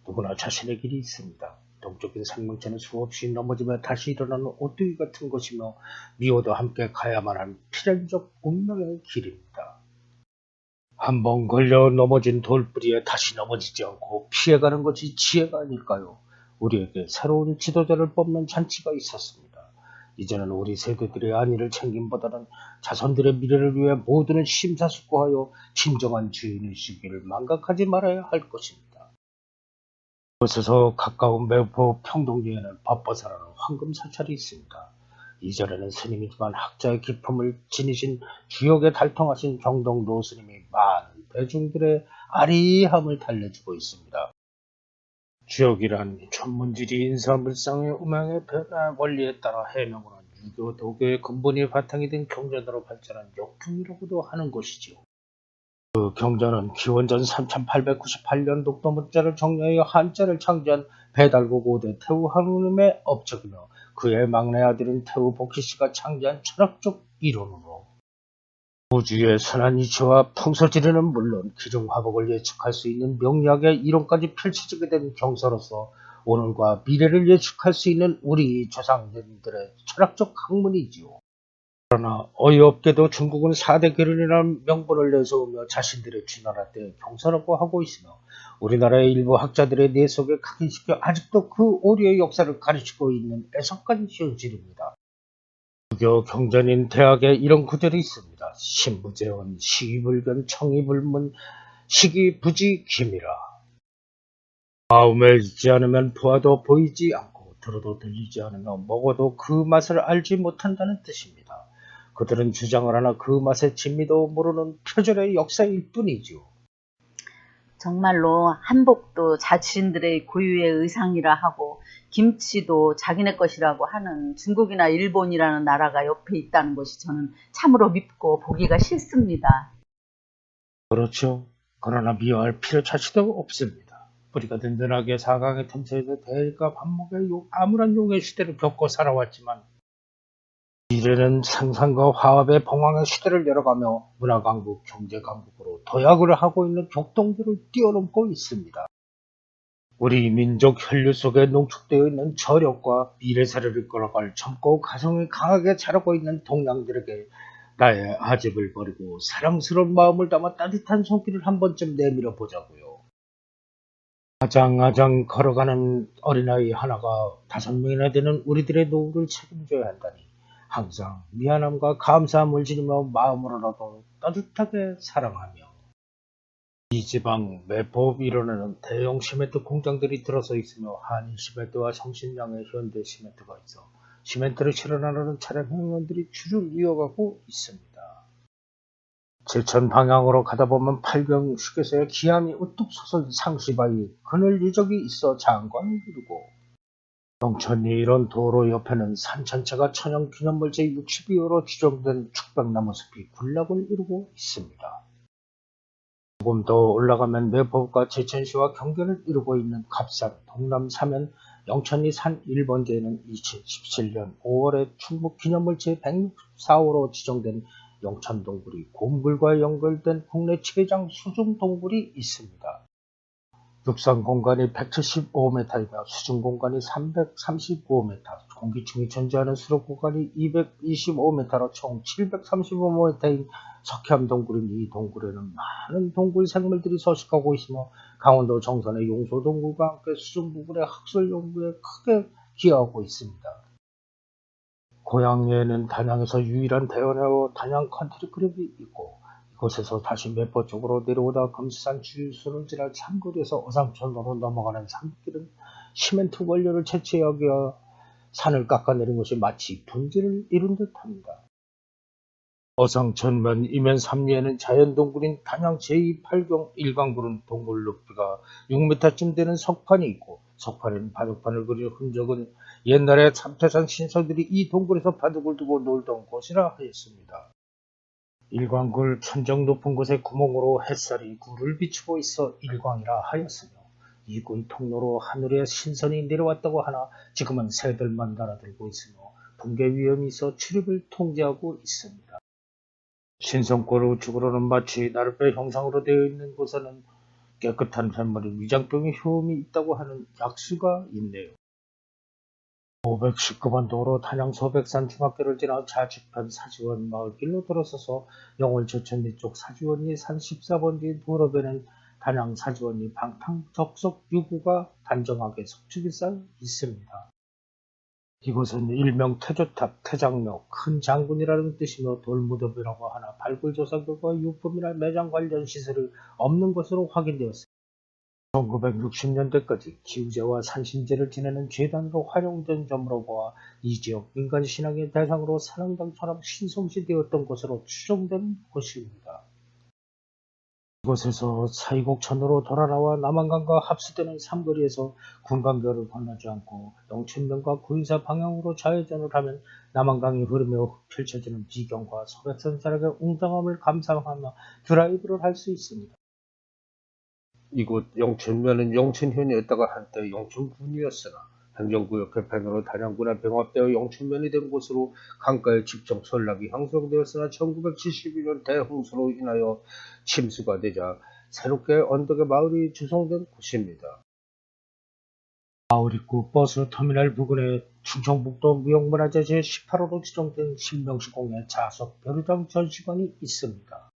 누구나 자신의 길이 있습니다. 동적인 생명체는 수없이 넘어지며 다시 일어나는 오뚜기 같은 것이며 미워도 함께 가야만 하는 필연적 운명의 길입니다. 한번 걸려 넘어진 돌뿌리에 다시 넘어지지 않고 피해가는 것이 지혜가 아닐까요? 우리에게 새로운 지도자를 뽑는 잔치가 있었습니다. 이제는 우리 세대들의 안위를 챙김보다는 자손들의 미래를 위해 모두는 심사숙고하여 진정한 주인의식을 망각하지 말아야 할 것입니다. 이곳에서 가까운 매포 평동리에는 법보사라는 황금사찰이 있습니다. 이전에는 스님이지만 학자의 기품을 지니신 주역에 달통하신 경동도 스님이 많은 대중들의 아리함을 달래주고 있습니다. 주역이란 천문지리 인사물상의 음향의 변화 원리에 따라 해명을 한 유교, 도교의 근본이 바탕이 된 경전으로 발전한 역풍이라고도 하는 것이지요. 그 경전은 기원전 3898년 독도 문자를 정리하여 한자를 창제한 배달국 5대 태우 한우님의 업적이며 그의 막내 아들인 태우 복희씨가 창제한 철학적 이론으로 우주의 선한 이치와 풍설지리는 물론 기중화복을 예측할 수 있는 명리학의 이론까지 펼쳐지게 된 경서로서 오늘과 미래를 예측할 수 있는 우리 조상님들의 철학적 학문이지요. 그러나 어이없게도 중국은 4대 계론이라는 명분을 내세우며 자신들의 주나라 때 경사라고 하고 있으며 우리나라의 일부 학자들의 뇌 속에 각인시켜 아직도 그 오류의 역사를 가르치고 있는 애석한 현실입니다. 유교 경전인 대학에 이런 구절이 있습니다. 신부재원, 시기불변, 청이불문, 시기부지김이라. 마음에 있지 않으면 보아도 보이지 않고 들어도 들리지 않으며 먹어도 그 맛을 알지 못한다는 뜻입니다. 그들은 주장을 하나 그 맛의 진미도 모르는 표절의 역사일 뿐이죠. 정말로 한복도 자신들의 고유의 의상이라 하고 김치도 자기네 것이라고 하는 중국이나 일본이라는 나라가 옆에 있다는 것이 저는 참으로 밉고 보기가 싫습니다. 그렇죠. 그러나 미워할 필요 자체도 없습니다. 뿌리가 든든하게 사강의 틈새에서 대일과 반목의 암울한 용의 시대를 겪고 살아왔지만 이제는 생산과 화합의 봉황의 시대를 열어가며 문화강국, 경제강국으로 도약을 하고 있는 격동들을 뛰어넘고 있습니다. 우리 민족 혈류 속에 농축되어 있는 저력과 미래사를 이끌어갈 젊고 가성이 강하게 자라고 있는 동양들에게 나의 아집을 버리고 사랑스러운 마음을 담아 따뜻한 손길을 한 번쯤 내밀어 보자고요. 아장아장 걸어가는 어린아이 하나가 5명이나 되는 우리들의 노후를 책임져야 한다니 항상 미안함과 감사함을 지니며 마음으로라도 따뜻하게 사랑하며 이 지방 매포읍 일원에는 대형 시멘트 공장들이 들어서 있으며 한일 시멘트와 성신양의 현대 시멘트가 있어 시멘트를 실어나르는 차량 행원들이 줄을 이어가고 있습니다. 제천 방향으로 가다 보면 팔경 휴게소에 기암이 우뚝 솟은 상시바위 그늘 유적이 있어 장관을 이루고 영천리 이런 도로 옆에는 산 전체가 천연기념물 제62호로 지정된 축백나무 숲이 군락을 이루고 있습니다. 조금 더 올라가면 매포읍과 제천시와 경계를 이루고 있는 갑산 동남사면 영천리 산 1번지에는 2017년 5월에 충북기념물 제164호로 지정된 영천동굴이 곰굴과 연결된 국내 최장 수중동굴이 있습니다. 육상 공간이 175m이며 수중 공간이 335m, 공기층이 존재하는 수록 공간이 225m로 총 735m인 석회암동굴인 이 동굴에는 많은 동굴 생물들이 서식하고 있으며 강원도 정선의 용소동굴과 함께 수중부굴의 학술 연구에 크게 기여하고 있습니다. 고향리에는 단양에서 유일한 대원회와 단양 컨트리클럽이 있고 이곳에서 다시 매포 쪽으로 내려오다 금수산 주유소를 지나 참거리에서 어상천으로 넘어가는 산길은 시멘트 원료를 채취하기 위해 산을 깎아내린 것이 마치 분지를 이룬 듯합니다. 어상천면 이면 삼리에는 자연동굴인 단양 제28경 일광굴은 동굴 높이가 6m쯤 되는 석판이 있고 석판에는 바둑판을 그릴 흔적은 옛날에 참태산 신사들이 이 동굴에서 바둑을 두고 놀던 곳이라 하였습니다. 일광굴 천정 높은 곳에 구멍으로 햇살이 굴을 비추고 있어 일광이라 하였으며 이 굴 통로로 하늘에 신선이 내려왔다고 하나 지금은 새들만 날아들고 있으며 붕괴 위험이 있어 출입을 통제하고 있습니다. 신성골 우측으로는 마치 나룻배 형상으로 되어 있는 곳에는 깨끗한 샘물이 위장병의 효험이 있다고 하는 약수가 있네요. 519번 도로 단양 소백산 중학교를 지나 좌측편 사지원 마을길로 들어서서 영월 제천리 쪽 사지원리 산 14번지 도로변엔 단양 사지원리 방탕 적석 유구가 단정하게 석축이 쌓여 있습니다. 이곳은 일명 태조탑, 태장묘, 큰 장군이라는 뜻이며 돌무덤이라고 하나 발굴조사 결과 유품이나 매장 관련 시설이 없는 것으로 확인되었습니다. 1960년대까지 기우제와 산신제를 지내는 재단으로 활용된 점으로 보아 이 지역 민간신앙의 대상으로 사랑당처럼 신성시되었던 것으로 추정되는 곳입니다. 이곳에서 사이곡천으로 돌아나와 남한강과 합수되는 삼거리에서 군강교를 건너지 않고 영천면과 구인사 방향으로 좌회전을 하면 남한강이 흐르며 펼쳐지는 비경과 소백산 자락의 웅장함을 감상하며 드라이브를 할 수 있습니다. 이곳 영천면은 영천현이었다가 한때 영천군이었으나 행정구역 개편으로 단양군에 병합되어 영천면이 된 곳으로 강가에 직접 전락이 형성되었으나 1972년 대홍수로 인하여 침수가 되자 새롭게 언덕의 마을이 조성된 곳입니다. 마을 입구 버스 터미널 부근에 충청북도 무형문화재 제18호로 지정된 신명식 공예 자석 벼루장 전시관이 있습니다.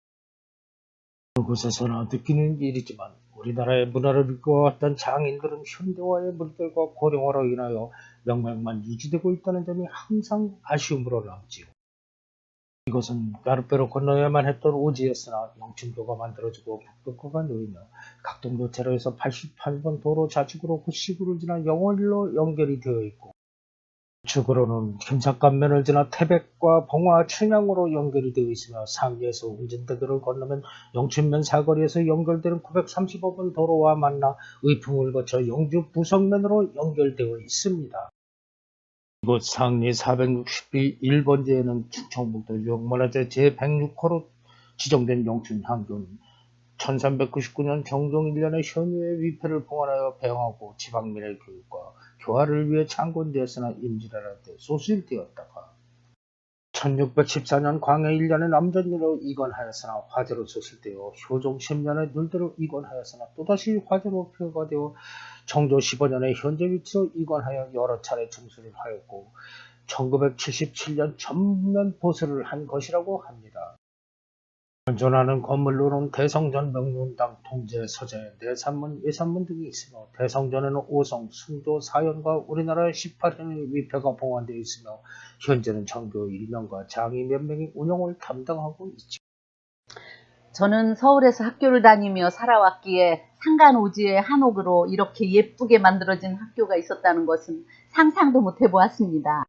그곳에서나 느끼는 일이지만 우리나라의 문화를 이끌어왔던 장인들은 현대화의 물결과 고령화로 인하여 명맥만 유지되고 있다는 점이 항상 아쉬움으로 남지요. 이것은 나룻배로 건너야만 했던 오지였으나 영천교가 만들어지고 북벽화가 놓이며 각동도 제로에서 88번 도로 좌측으로 구시구를 지나 영월로 연결이 되어 있고 우측으로는 김삿간면을 지나 태백과 봉화, 춘향으로 연결이 되어 있으며 상계에서 운전대교를 건너면 영천면 사거리에서 연결되는 935번 도로와 만나 의풍을 거쳐 영주 부석면으로 연결되어 있습니다. 이곳 상리 460비 1번지에는 충청북도 유형문화재 제106호로 지정된 영춘향교는 1399년 정종 1년에 현유의 위패를 봉헌하여 배양하고 지방민의 교육과 교화를 위해 창건되었으나 임진왜란 때 소실되었다가 1614년 광해 1년에 남전리로 이관하였으나 화재로 소실되어 효종 10년에 눌대로 이관하였으나 또다시 화재로 폐허가 되어 정조 15년에 현재 위치로 이관하여 여러 차례 증수를 하였고 1977년 전면 보수를 한 것이라고 합니다. 현존하는 건물로는 대성전 명륜당 통제 서재 내산문 예산문 등이 있으며 대성전에는 5성 승조 4연과 우리나라의 18현의 위패가 봉헌되어 있으며 현재는 전교 1명과 장이 몇 명이 운영을 담당하고 있죠. 저는 서울에서 학교를 다니며 살아왔기에 상간오지의 한옥으로 이렇게 예쁘게 만들어진 학교가 있었다는 것은 상상도 못 해보았습니다.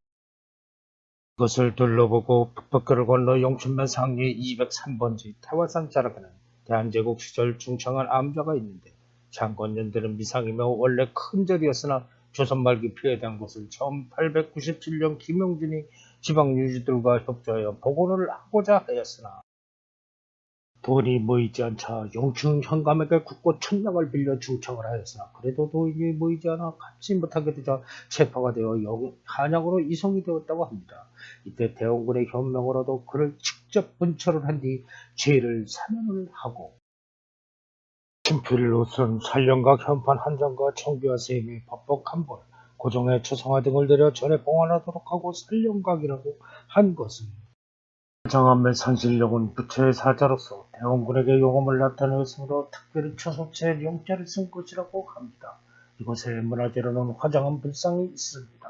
이것을 둘러보고 북밖을 건너 영춘면 상리 203번지 태화산 자락에는 대한제국 시절 중창한 암자가 있는데 장건년들은 미상이며 원래 큰 절이었으나 조선 말기 폐해된 것을 1897년 김용진이 지방유지들과 협조하여 복원을 하고자 하였으나 돈이 모이지 않자 영춘 현감에게 국고 1000냥을 빌려 중청을 하였으나 그래도 돈이 모이지 않아 갚지 못하게 되자 체포가 되어 한양으로 이송이 되었다고 합니다. 이때 대원군의 현명으로도 그를 직접 분처를 한 뒤 죄를 사면을 하고 친필로선 살령각 현판 한 장과 청규와 세미 법복 한 번, 고종의 초상화 등을 내려 전에 봉헌하도록 하고 살령각이라고 한 것은 장안매 산신령은 부처의 사자로서 대원군에게 용험을 나타내었으므로 특별히 초소체 영자를 쓴 것이라고 합니다. 이곳에 문화재로는 화장한 불상이 있습니다.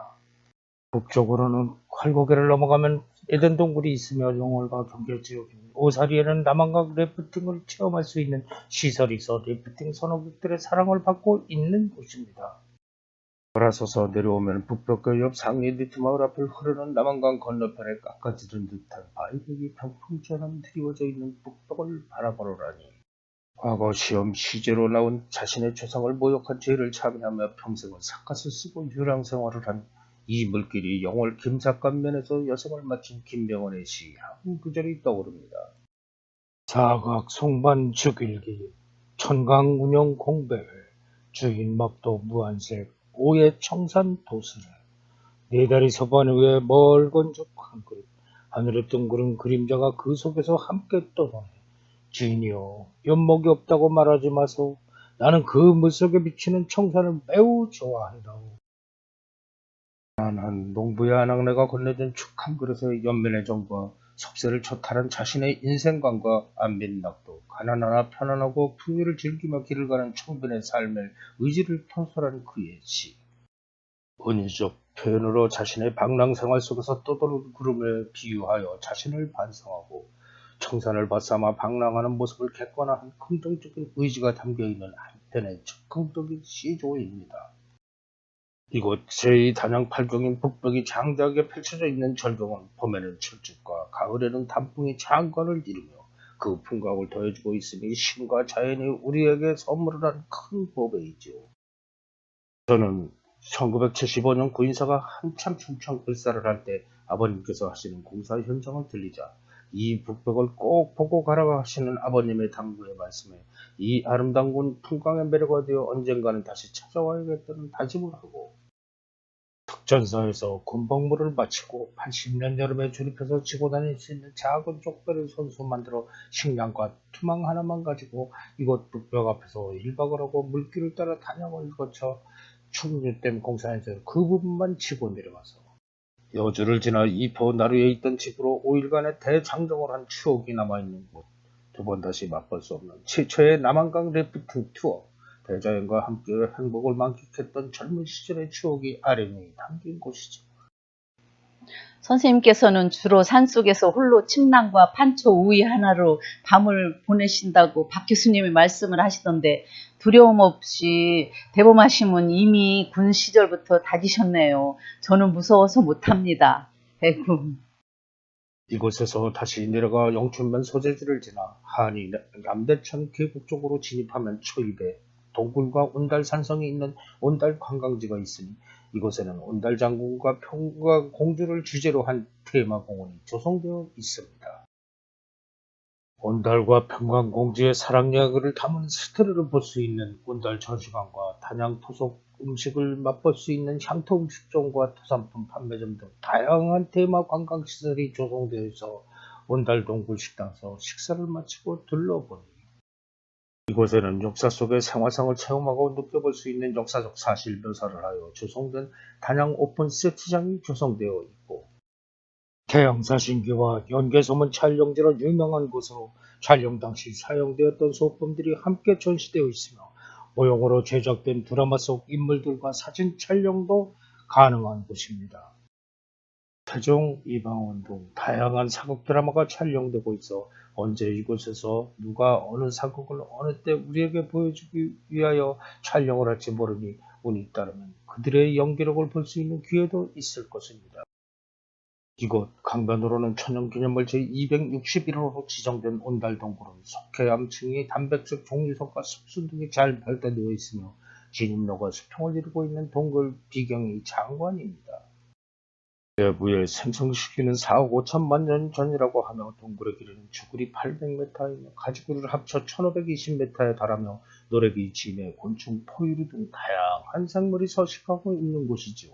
북쪽으로는 활고개를 넘어가면 에덴 동굴이 있으며 영월과 경계지역인 오사리에는 남한강 래프팅을 체험할 수 있는 시설이 있어 래프팅 선호객들의 사랑을 받고 있는 곳입니다. 돌아서서 내려오면 북벽교 옆 상리 니트마을 앞을 흐르는 남한강 건너편에 깎아지른 듯한 바위벽이 병풍처럼 드리워져 있는 북벽을 바라보라니. 과거 시험 시제로 나온 자신의 조상을 모욕한 죄를 참여하며 평생을 삿갓을 쓰고 유랑 생활을 한 이 물길이 영월 김삿간면에서 여성을 마친 김병원의 시 한 구절이 떠오릅니다. 사각 송반 주길기 천강 운영 공배 주인 막도 무한색 오해 청산 도수를 네 다리 서반 위에 멀건죽 한 그릇 하늘에 둥그런 그림자가 그 속에서 함께 떠도네. 주인이여 연목이 없다고 말하지 마소. 나는 그 물속에 비치는 청산을 매우 좋아한다오. 한 농부의 아낙네가 건네준 축 한 그릇에 연면의 정과 석쇠를 초탈한 자신의 인생관과 안민낙도 가난하나 편안하고 풍요를 즐기며 길을 가는 청빈의 삶의 의지를 통솔한 그의 시. 은유적 표현으로 자신의 방랑 생활 속에서 떠도는 구름에 비유하여 자신을 반성하고 청산을 벗삼아 방랑하는 모습을 객관화한 긍정적인 의지가 담겨있는 한편의 적극적인 시조입니다. 이곳 제2단양 8경인 북벽이 장대하게 펼쳐져 있는 절경은 봄에는 철쭉과 가을에는 단풍이 장관을 이루며 그 풍광을 더해주고 있으니 신과 자연이 우리에게 선물을 한 큰 보배이지요. 저는 1975년 구인사가 한참 충청 불사를 할 때 아버님께서 하시는 공사 현장을 들리자 이 북벽을 꼭 보고 가라고 하시는 아버님의 당부의 말씀에 이 아름다운 곳 풍광의 매료가 되어 언젠가는 다시 찾아와야겠다는 다짐을 하고 특전사에서 군복무를 마치고 80년 여름에 조립해서 지고 다닐 수 있는 작은 족배를 손수 만들어 식량과 투망 하나만 가지고 이곳 북벽 앞에서 1박을 하고 물길을 따라 단양을 거쳐 충주댐 공사에서 그 부분만 치고 내려가서 여주를 지나 이포 나루에 있던 집으로 5일간의 대장정을 한 추억이 남아있는 곳. 두 번 다시 맛볼 수 없는 최초의 남한강 래프팅 투어. 대자연과 함께 행복을 만끽했던 젊은 시절의 추억이 아련히 담긴 곳이죠. 선생님께서는 주로 산속에서 홀로 침낭과 판초 우이 하나로 밤을 보내신다고 박 교수님이 말씀을 하시던데 두려움 없이 대범하심은 이미 군 시절부터 다지셨네요. 저는 무서워서 못합니다. 아이고. 이곳에서 다시 내려가 영춘면 소재지를 지나 한이 남대천 계곡 쪽으로 진입하면 초입에 동굴과 온달 산성이 있는 온달 관광지가 있으니 이곳에는 온달 장군과 평강 공주를 주제로 한 테마 공원이 조성되어 있습니다. 온달과 평강공주의 사랑 이야기를 담은 스토리를 볼 수 있는 온달 전시관과 단양 토속 음식을 맛볼 수 있는 향토 음식점과 토산품 판매점 등 다양한 테마 관광시설이 조성되어 있어 온달 동굴 식당에서 식사를 마치고 둘러보니 이곳에는 역사 속의 생활상을 체험하고 느껴볼 수 있는 역사적 사실 묘사를 하여 조성된 단양 오픈 세트장이 조성되어 있고 태양사신기와 연개소문 촬영지로 유명한 곳으로 촬영 당시 사용되었던 소품들이 함께 전시되어 있으며 모형으로 제작된 드라마 속 인물들과 사진 촬영도 가능한 곳입니다. 태종, 이방원 등 다양한 사극 드라마가 촬영되고 있어 언제 이곳에서 누가 어느 사극을 어느 때 우리에게 보여주기 위하여 촬영을 할지 모르니 운이 따르면 그들의 연기력을 볼 수 있는 기회도 있을 것입니다. 이곳 강변으로는 천연기념물 제261호로 지정된 온달동굴은 석회암층이 단백질 종류석과 습순 등이 잘 발달되어 있으며 진입로가 수평을 이루고 있는 동굴 비경이 장관입니다. 내부에 생성시키는 4억 5천만 년 전이라고 하며 동굴의 길이는 주구리 800m이며 가지구를 합쳐 1520m에 달하며 노래비, 진해, 곤충, 포유류 등 다양한 생물이 서식하고 있는 곳이죠.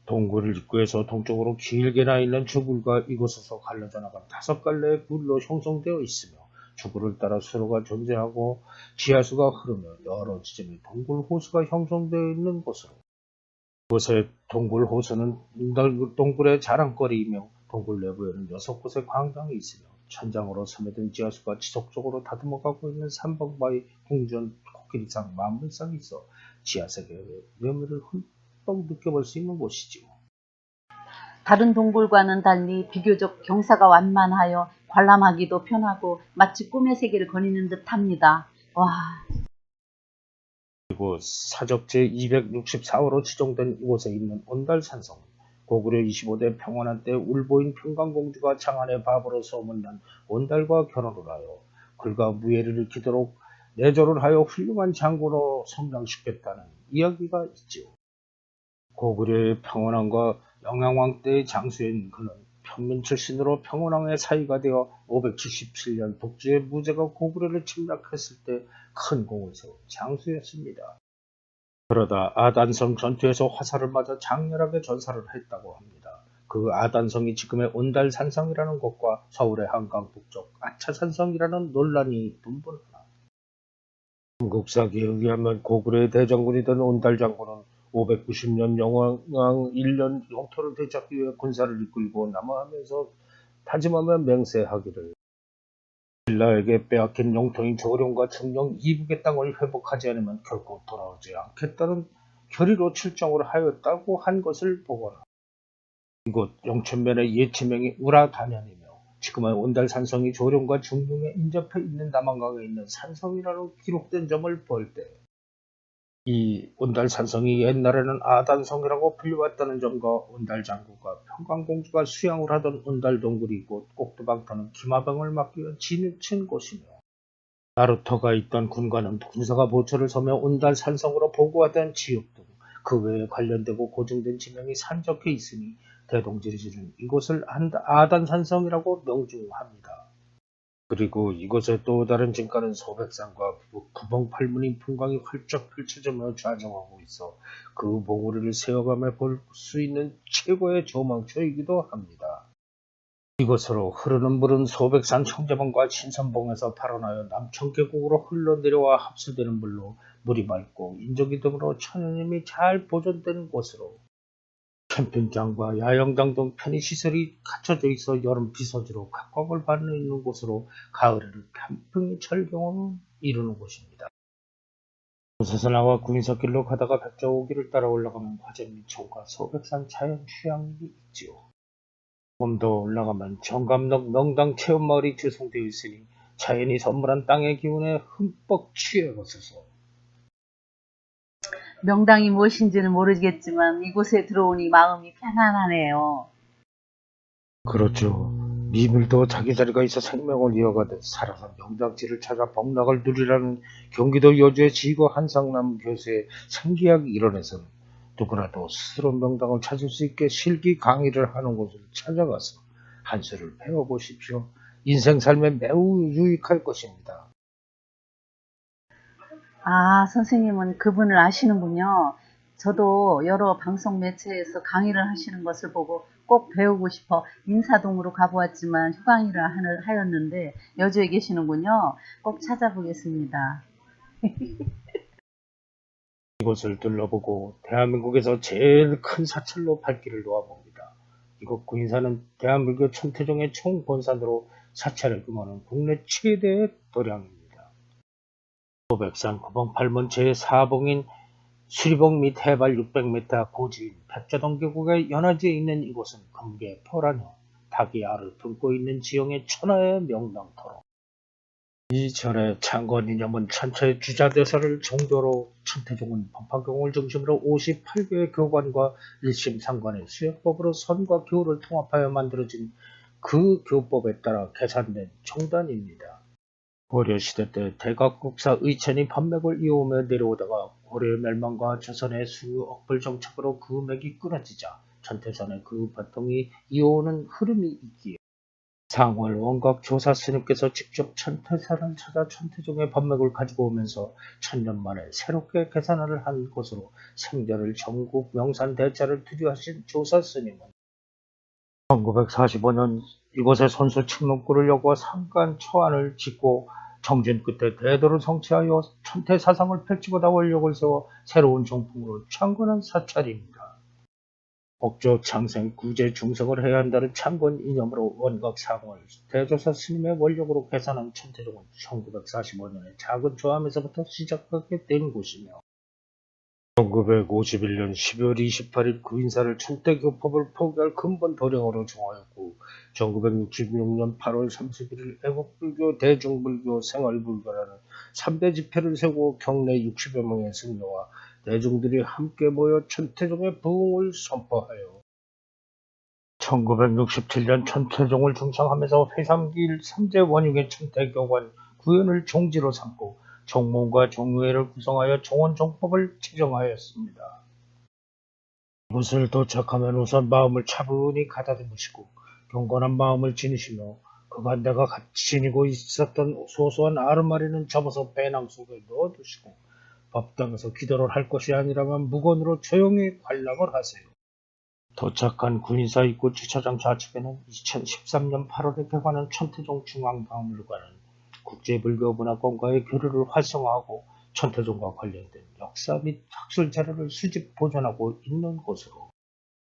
동굴 입구에서 동쪽으로 길게 나 있는 주굴과 이곳에서 갈라져 나간 5갈래의 굴로 형성되어 있으며 주굴을 따라 수로가 존재하고 지하수가 흐르며 여러 지점의 동굴 호수가 형성되어 있는 곳으로 이곳의 동굴 호수는 동굴의 자랑거리이며 동굴 내부에는 6곳의 광장이 있으며 천장으로 스며든 지하수가 지속적으로 다듬어가고 있는 삼봉바위, 궁전, 코끼리상, 만물상이 있어 지하세계의 묘미를 흠뻑 느껴볼 수 있는 곳이지요. 다른 동굴과는 달리 비교적 경사가 완만하여 관람하기도 편하고 마치 꿈의 세계를 거니는 듯합니다. 와, 그리고 사적 제264호로 지정된 이곳에 있는 온달산성, 고구려 25대 평안한 때 울보인 평강공주가 장안의 밥으로 소문난 온달과 결혼을 하여 글과 무예를 익히도록 내조를 하여 훌륭한 장군으로 성장시켰다는 이야기가 있지요. 고구려의 평원왕과 영양왕 때의 장수인 그는 평민 출신으로 평원왕의 사이가 되어 577년 독주의 무제가 고구려를 침략했을 때 큰 공을 세운 장수였습니다. 그러다 아단성 전투에서 화살을 맞아 장렬하게 전사를 했다고 합니다. 그 아단성이 지금의 온달산성이라는 곳과 서울의 한강 북쪽 아차산성이라는 논란이 분분하다. 삼국사기에 의하면 고구려의 대장군이던 온달장군은 590년 영왕 1년 영토를 되찾기 위해 군사를 이끌고 남하하면서 다짐하며 맹세하기를 신라에게 빼앗긴 영토인 조령과 중령 이북의 땅을 회복하지 않으면 결코 돌아오지 않겠다는 결의로 출정을 하였다고 한 것을 보거나 이곳 영천면의 옛 지명이 우라단현이며 지금의 온달산성이 조령과 중령에 인접해 있는 남한강에 있는 산성이라고 기록된 점을 볼 때 이 온달산성이 옛날에는 아단성이라고 불려왔다는 점과 온달장군과 평강공주가 수양을 하던 온달동굴이 곧 꼭두방터는 기마병을 막기 위한 진을 친 곳이며 나루터가 있던 군관은 군사가 보초를 서며 온달산성으로 보고하던 지역 등 그 외에 관련되고 고증된 지명이 산적해 있으니 대동지리지는 이곳을 아단산성이라고 명주합니다. 그리고 이곳의 또 다른 진가는 소백산과 구봉팔문인 풍광이 활짝 펼쳐지며 좌정하고 있어 그 봉우리를 세어가며 볼 수 있는 최고의 조망처이기도 합니다. 이곳으로 흐르는 물은 소백산 청제봉과 신선봉에서 발원하여 남천계곡으로 흘러내려와 합수되는 물로 물이 맑고 인조기 등으로 천연임이 잘 보존된 곳으로 캠핑장과 야영장 등 편의시설이 갖춰져 있어 여름 비서지로 각광을 받는 있는 곳으로 가을에는 캠핑 철경을 이루는 곳입니다. 곳에서 나와 구인사길로 가다가 백자오기를 따라 올라가면 화재 및 총과 소백산 자연 휴양이 있지요. 조금 더 올라가면 정감록 명당 체험마을이 조성되어 있으니 자연이 선물한 땅의 기운에 흠뻑 취해버서서 명당이 무엇인지는 모르겠지만 이곳에 들어오니 마음이 편안하네요. 그렇죠. 미물도 자기 자리가 있어 생명을 이어가듯 살아서 명당지를 찾아 복락을 누리라는 경기도 여주의 지거 한상남 교수의 생기학 이론에서는 누구라도 스스로 명당을 찾을 수 있게 실기 강의를 하는 곳을 찾아가서 한 수를 배워보십시오. 인생 삶에 매우 유익할 것입니다. 아, 선생님은 그분을 아시는군요. 저도 여러 방송 매체에서 강의를 하시는 것을 보고 꼭 배우고 싶어 인사동으로 가보았지만 휴강일을 하였는데 여주에 계시는군요. 꼭 찾아보겠습니다. 이곳을 둘러보고 대한민국에서 제일 큰 사찰로 발길을 놓아봅니다. 이곳 구인사는 대한불교 천태종의 총본산으로 사찰을 금하는 국내 최대의 도량입니다. 소백산 구봉팔문 제4봉인 수리봉 및 해발 600m 고지인 백자동 계곡의 연화지에 있는 이곳은 금계 포란혀 닭이 알을 품고 있는 지형의 천하의 명당터로 이전에 창건 이념은 천처의 주자대사를 종교로 천태종은 법화경을 중심으로 58개의 교관과 일심상관의 수역법으로 선과 교를 통합하여 만들어진 그 교법에 따라 계산된 종단입니다. 고려시대 때 대각국사 의천이 판맥을 이어오며 내려오다가 고려의 멸망과 조선의 수억불 정착으로 그 맥이 끊어지자 천태산의 그 바통이 이어오는 흐름이 있기에 상월 원각 조사 스님께서 직접 천태산을 찾아 천태종의 법맥을 가지고 오면서 천년 만에 새롭게 계산을 한 것으로 생전을 전국 명산 대자를 투지하신 조사 스님은 1945년 이곳에 선수 칙록구를 여고 상간 초안을 짓고 정진 끝에 대도를 성취하여 천태사상을 펼치고다 원력을 세워 새로운 정풍으로 창건한 사찰입니다. 억조 창생 구제 중생을 해야 한다는 창건 이념으로 원각 상월 대조사 스님의 원력으로 계산한 천태종은 1945년에 작은 조암에서부터 시작하게 된 곳이며 1951년 12월 28일 구인사를 천태교법을 포기할 근본 도령으로 정하였고 1966년 8월 31일 애국불교, 대중불교, 생활불교라는 3대 집회를 세우고 경내 60여 명의 승려와 대중들이 함께 모여 천태종의 부흥을 선포하여 1967년 천태종을 중상하면서 회삼기일 3대 원육의 천태교관 구현을 종지로 삼고 종문과 종유회를 구성하여 종원종법을 제정하였습니다. 이곳을 도착하면 우선 마음을 차분히 가다듬으시고 경건한 마음을 지니시며 그간 내가 같이 지니고 있었던 소소한 아르마리는 접어서 배낭 속에 넣어두시고 법당에서 기도를 할 것이 아니라면 무건으로 조용히 관람을 하세요. 도착한 구인사 입구 주차장 좌측에는 2013년 8월에 개관한 천태종 중앙박물관은 국제불교문화권과의 교류를 활성화하고 천태종과 관련된 역사 및 학술 자료를 수집 보존하고 있는 곳으로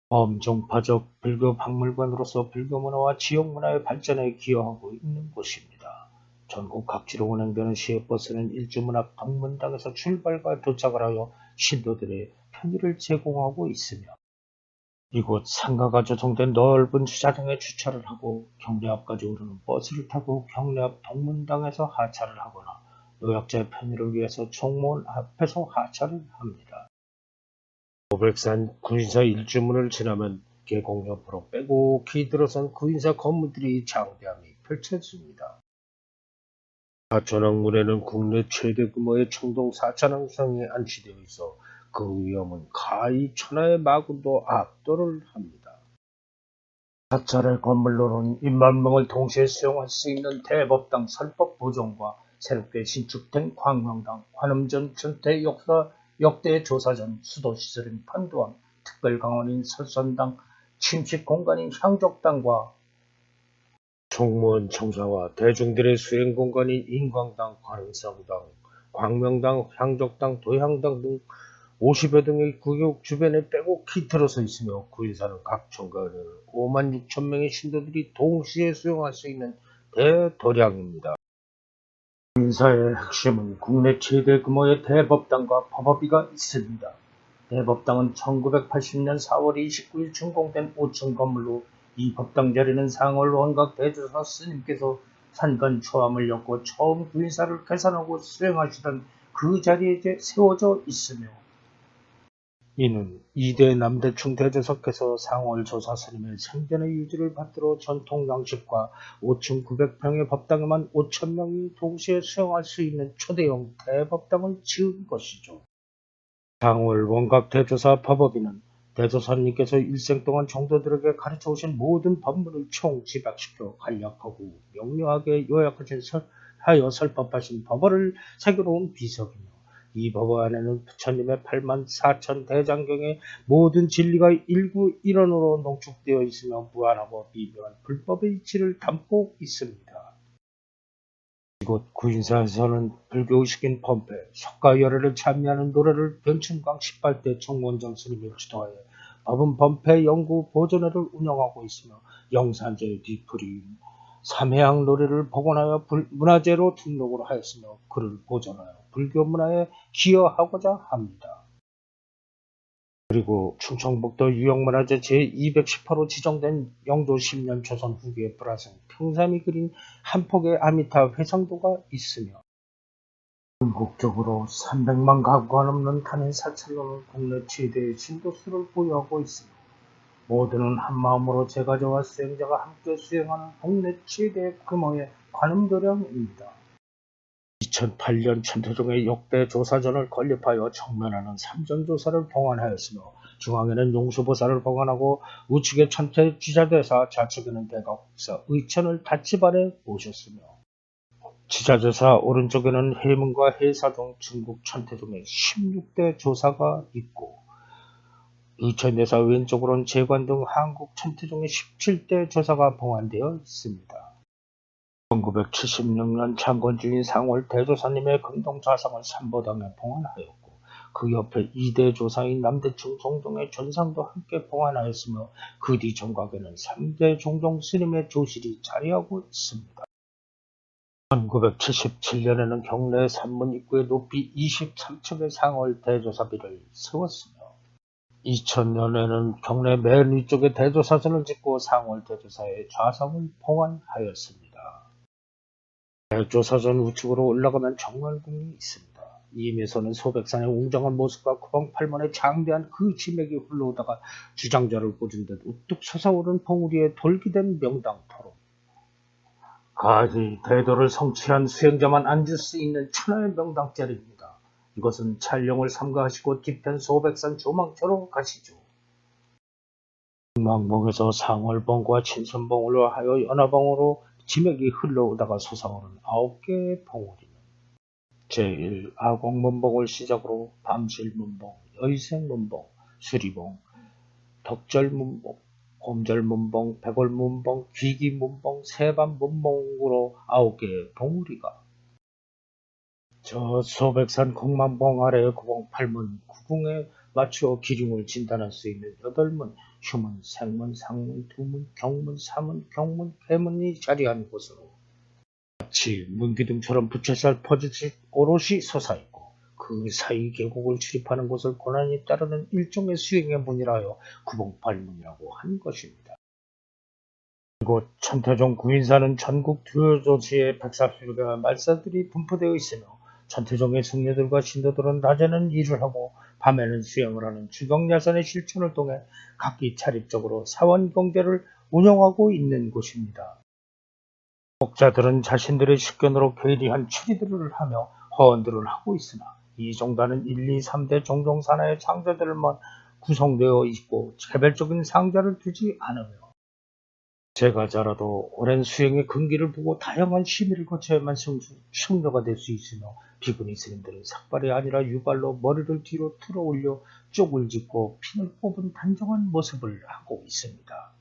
범종파적 불교 박물관으로서 불교 문화와 지역 문화의 발전에 기여하고 있는 곳입니다. 전국 각지로 운행되는 시외버스는 일주문 앞 동문당에서 출발과 도착을 하여 신도들의 편의를 제공하고 있으며 이곳 상가가 조성된 넓은 주차장에 주차를 하고 경내 앞까지 오르는 버스를 타고 경내 앞 동문당에서 하차를 하거나 노약자의 편의를 위해서 종문 앞에서 하차를 합니다. 고백산 구인사 일주문을 지나면 계곡 옆으로 빼곡히 들어선 구인사 건물들이 장대함이 펼쳐집니다. 사천왕문에는 국내 최대 규모의 청동 사천왕성이 안치되어 있어 그 위험은 가히 천하의 마군도 압도를 합니다. 사찰의 건물로는 1만 명을 동시에 수용할 수 있는 대법당 설법 보존과 새롭게 신축된 광명당, 관음전 천태 역대 조사전, 수도시설인 판도항, 특별강원인 설선당, 침식 공간인 향적당과 총무원 청사와 대중들의 수행 공간인 인광당, 관음성당, 광명당, 향적당, 도향당 등 50여 등의 구역 주변에 빼곡히 들어서 있으며 구인사는 각 총각에는 5만 6천 명의 신도들이 동시에 수용할 수 있는 대도량입니다. 구인사의 핵심은 국내 최대 규모의 대법당과 법업비가 있습니다. 대법당은 1980년 4월 29일 준공된 5층 건물로 이 법당 자리는 상월 원각 대조사 스님께서 산간 초암을 엮고 처음 구인사를 개산하고 수행하시던 그 자리에 세워져 있으며 이는 2대 남대충 대조사께서 상월 조사 스님의 생전의 유지를 받들어 전통 양식과 5층 900평의 법당에만 5천 명이 동시에 수용할 수 있는 초대형 대법당을 지은 것이죠. 상월 원각 대조사 법업인은 대조사님께서 일생 동안 정도들에게 가르쳐 오신 모든 법문을 총집약시켜 간략하고 명료하게 요약하여 설법하신 법어를 새겨로 온 비석이며 이 법어 안에는 부처님의 8만 4천 대장경의 모든 진리가 일구 일원으로 농축되어 있으며 무한하고 미묘한 불법의 이치를 담고 있습니다. 이곳 구인사에서는 불교의식인 범패, 석가열애를 참여하는 노래를 변춘광 18대 총원장 스님이 주도하여 법은 범패 연구 보존회를 운영하고 있으며 영산제 뒤풀이 삼해양 노래를 복원하여 문화재로 등록을 하였으며 그를 보존하여 불교 문화에 기여하고자 합니다. 그리고 충청북도 유형문화재 제218호 지정된 영조 10년 조선 후기의 불화성 평삼이 그린 한 폭의 아미타 회상도가 있으며 전국적으로 300만 가구가 넘는 단일 사찰로는 국내 최대의 신도수를 보유하고 있으며 모두는 한마음으로 제가저와 수행자가 함께 수행하는 국내 최대 규모의 관음도량입니다. 2008년 천태종의 역대 조사전을 건립하여 정면하는 삼전조사를 봉안하였으며 중앙에는 용수보살을 봉안하고 우측에 천태지자대사, 좌측에는 대각국사, 의천을 다치발에 모셨으며 지자대사 오른쪽에는 해문과 해사 등 중국 천태종의 16대 조사가 있고 의천대사 왼쪽으로는 재관 등 한국 천태종의 17대 조사가 봉안되어 있습니다. 1976년 창건주인 상월 대조사님의 금동좌상을 삼보당에 봉안하였고 그 옆에 2대 조사인 남대충 종종의 존상도 함께 봉안하였으며 그 뒤 정각에는 3대 종종 스님의 조실이 자리하고 있습니다. 1977년에는 경내 산문 입구에 높이 23층의 상월 대조사비를 세웠으며 2000년에는 경내 맨 위쪽에 대조사선을 짓고 상월 대조사의 좌상을 봉안하였습니다. 대조사선 우측으로 올라가면 정월궁이 있습니다. 이 임에서는 소백산의 웅장한 모습과 구방팔만의 장대한 그 지맥이 흘러오다가 주장자를 꽂은 듯 우뚝 솟아오른 봉우리에 돌기된 명당토로 가히 대도를 성취한 수행자만 앉을 수 있는 천하의 명당자리입니다. 이것은 촬영을 삼가하시고 뒤편 소백산 조망처로 가시죠. 망봉에서 상월봉과 친선봉으로 하여 연화봉으로 지맥이 흘러오다가 솟아오른 9개의 봉우리는 제1 아공문봉을 시작으로 밤실문봉, 여의생문봉, 수리봉, 덕절문봉, 곰절문봉, 백월문봉, 귀기문봉, 세반문봉으로 9개의 봉우리가 저 소백산 공만봉 아래의 구봉팔문 구궁에 맞추어 기중을 진단할 수 있는 8문, 휴문, 생문, 상문, 두문, 경문, 사문, 경문, 개문이 자리한 곳으로 마치 문기둥처럼 부채살 퍼지듯이 오롯이 솟아있고 그 사이 계곡을 출입하는 곳을 고난이 따르는 일종의 수행의 문이라 하여 구봉팔문이라고 한 것입니다. 이곳 천태종 구인사는 전국 주요 도시에 백사수가 말사들이 분포되어 있으며 천태종의 승려들과 신도들은 낮에는 일을 하고 밤에는 수행을 하는 주경야선의 실천을 통해 각기 차립적으로 사원경제를 운영하고 있는 곳입니다. 목자들은 자신들의 식견으로 괴리한 추리들을 하며 허언들을 하고 있으나 이 종단은 1, 2, 3대 종종 산하의 상자들만 구성되어 있고 개별적인 상자를 두지 않으며 제가자라도 오랜 수행의 근기를 보고 다양한 심의를 거쳐야만 승려가 될 수 있으며 비구니 스님들은 삭발이 아니라 유발로 머리를 뒤로 틀어 올려 쪽을 짚고 핀을 뽑은 단정한 모습을 하고 있습니다.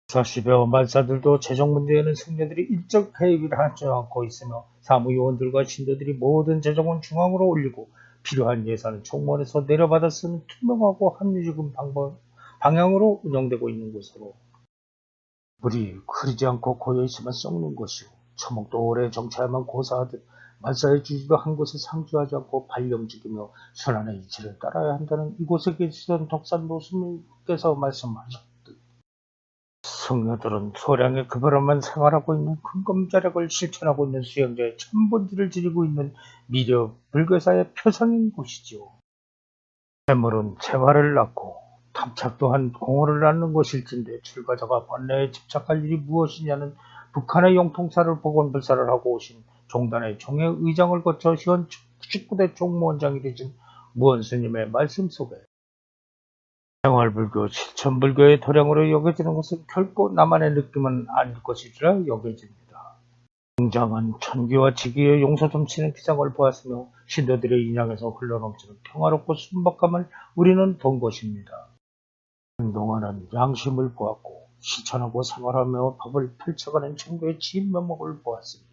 사시배와 말사들도 재정 문제에는 승려들이 일적 개입을 하지 않고 있으며 사무요원들과 신도들이 모든 재정은 중앙으로 올리고 필요한 예산은 총무원에서 내려받아 쓰는 투명하고 합리적인 방향으로 운영되고 있는 것으로 물이 흐르지 않고 고여있으면 썩는 것이요 처먹도 오래 정체야만 고사하듯 말사의 주지도 한 곳에 상주하지 않고 발령지키며 선한의 이치를 따라야 한다는 이곳에 계시던 덕산 노스님께서 말씀하셨다. 성녀들은 소량의 급여로만 생활하고 있는 근검자력을 실천하고 있는 수행자의 참본질을 지니고 있는 미려 불교사의 표상인 곳이지요. 재물은 재화를 낳고 탐착 또한 공허를 낳는 것일진데 출가자가 번뇌에 집착할 일이 무엇이냐는 북한의 영통사를 보건불사를 하고 오신 종단의 종의 의장을 거쳐 현 19대 총무원장이 되신 무원스님의 말씀 속에 생활불교, 실천불교의 도량으로 여겨지는 것은 결코 나만의 느낌은 아닐 것이라 여겨집니다. 굉장한 천기와 지기의 용서 넘치는 기상을 보았으며 신도들의 인양에서 흘러넘치는 평화롭고 순박함을 우리는 본 것입니다. 그동안은 양심을 보았고 실천하고 생활하며 법을 펼쳐가는 천구의 진면목을 보았으니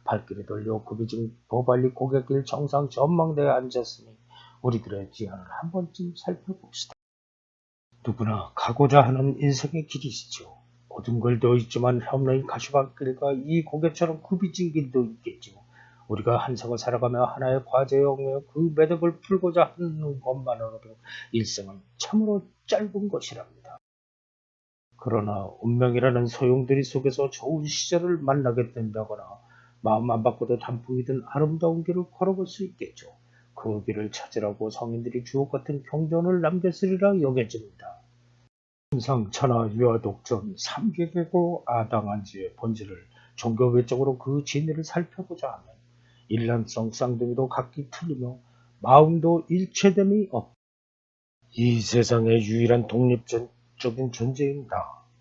발길이 돌려 굽이진 도발리 고갯길 정상 전망대에 앉았으니 우리들의 지안을 한 번쯤 살펴봅시다. 누구나 가고자 하는 인생의 길이시죠. 모든 걸도 있지만 현명히 가시밭길과 이 고개처럼 굽이진 길도 있겠죠. 우리가 한생을 살아가며 하나의 과제에 얽매여 그 매듭을 풀고자 하는 것만으로도 일생은 참으로 짧은 것이랍니다. 그러나 운명이라는 소용돌이 속에서 좋은 시절을 만나게 된다거나 마음 안 바꿔도 단풍이든 아름다운 길을 걸어볼 수 있겠죠. 그 길을 찾으라고 성인들이 주옥 같은 경전을 남겼으리라 여겨집니다. 천상천하 유아독전 삼계계고 아당한지의 본질을 종교 외적으로 그 진리를 살펴보자 하면 일란성 쌍둥이도 각기 틀리며 마음도 일체됨이 없다. 이 세상의 유일한 독립적인 존재입니다.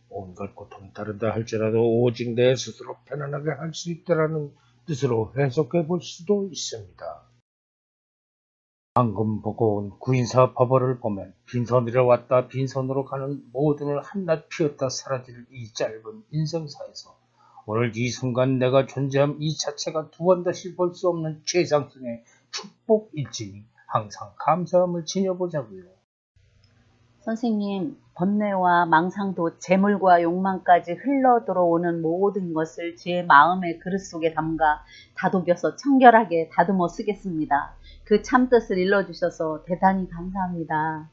온갖 고통이 다르다 할지라도 오직 내 스스로 편안하게 할 수 있다라는 뜻으로 해석해 볼 수도 있습니다. 방금 보고 온 구인사 법어를 보면 빈손으로 왔다 빈손으로 가는 모든을 한낱 피었다 사라질 이 짧은 인생사에서 오늘 이 순간 내가 존재함 이 자체가 두 번 다시 볼 수 없는 최상승의 축복일지니 항상 감사함을 지녀보자고요. 선생님, 번뇌와 망상도 재물과 욕망까지 흘러 들어오는 모든 것을 제 마음의 그릇 속에 담가 다독여서 청결하게 다듬어 쓰겠습니다. 그 참뜻을 일러주셔서 대단히 감사합니다.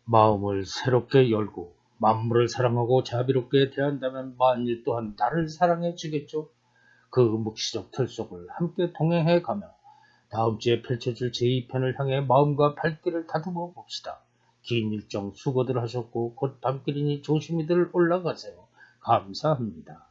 마음을 새롭게 열고 만물을 사랑하고 자비롭게 대한다면 만일 또한 나를 사랑해 주겠죠. 그 묵시적 틀 속을 함께 동행해 가며 다음 주에 펼쳐질 제2편을 향해 마음과 발길을 다듬어 봅시다. 긴 일정 수고들 하셨고 곧 밤길이니 조심히들 올라가세요. 감사합니다.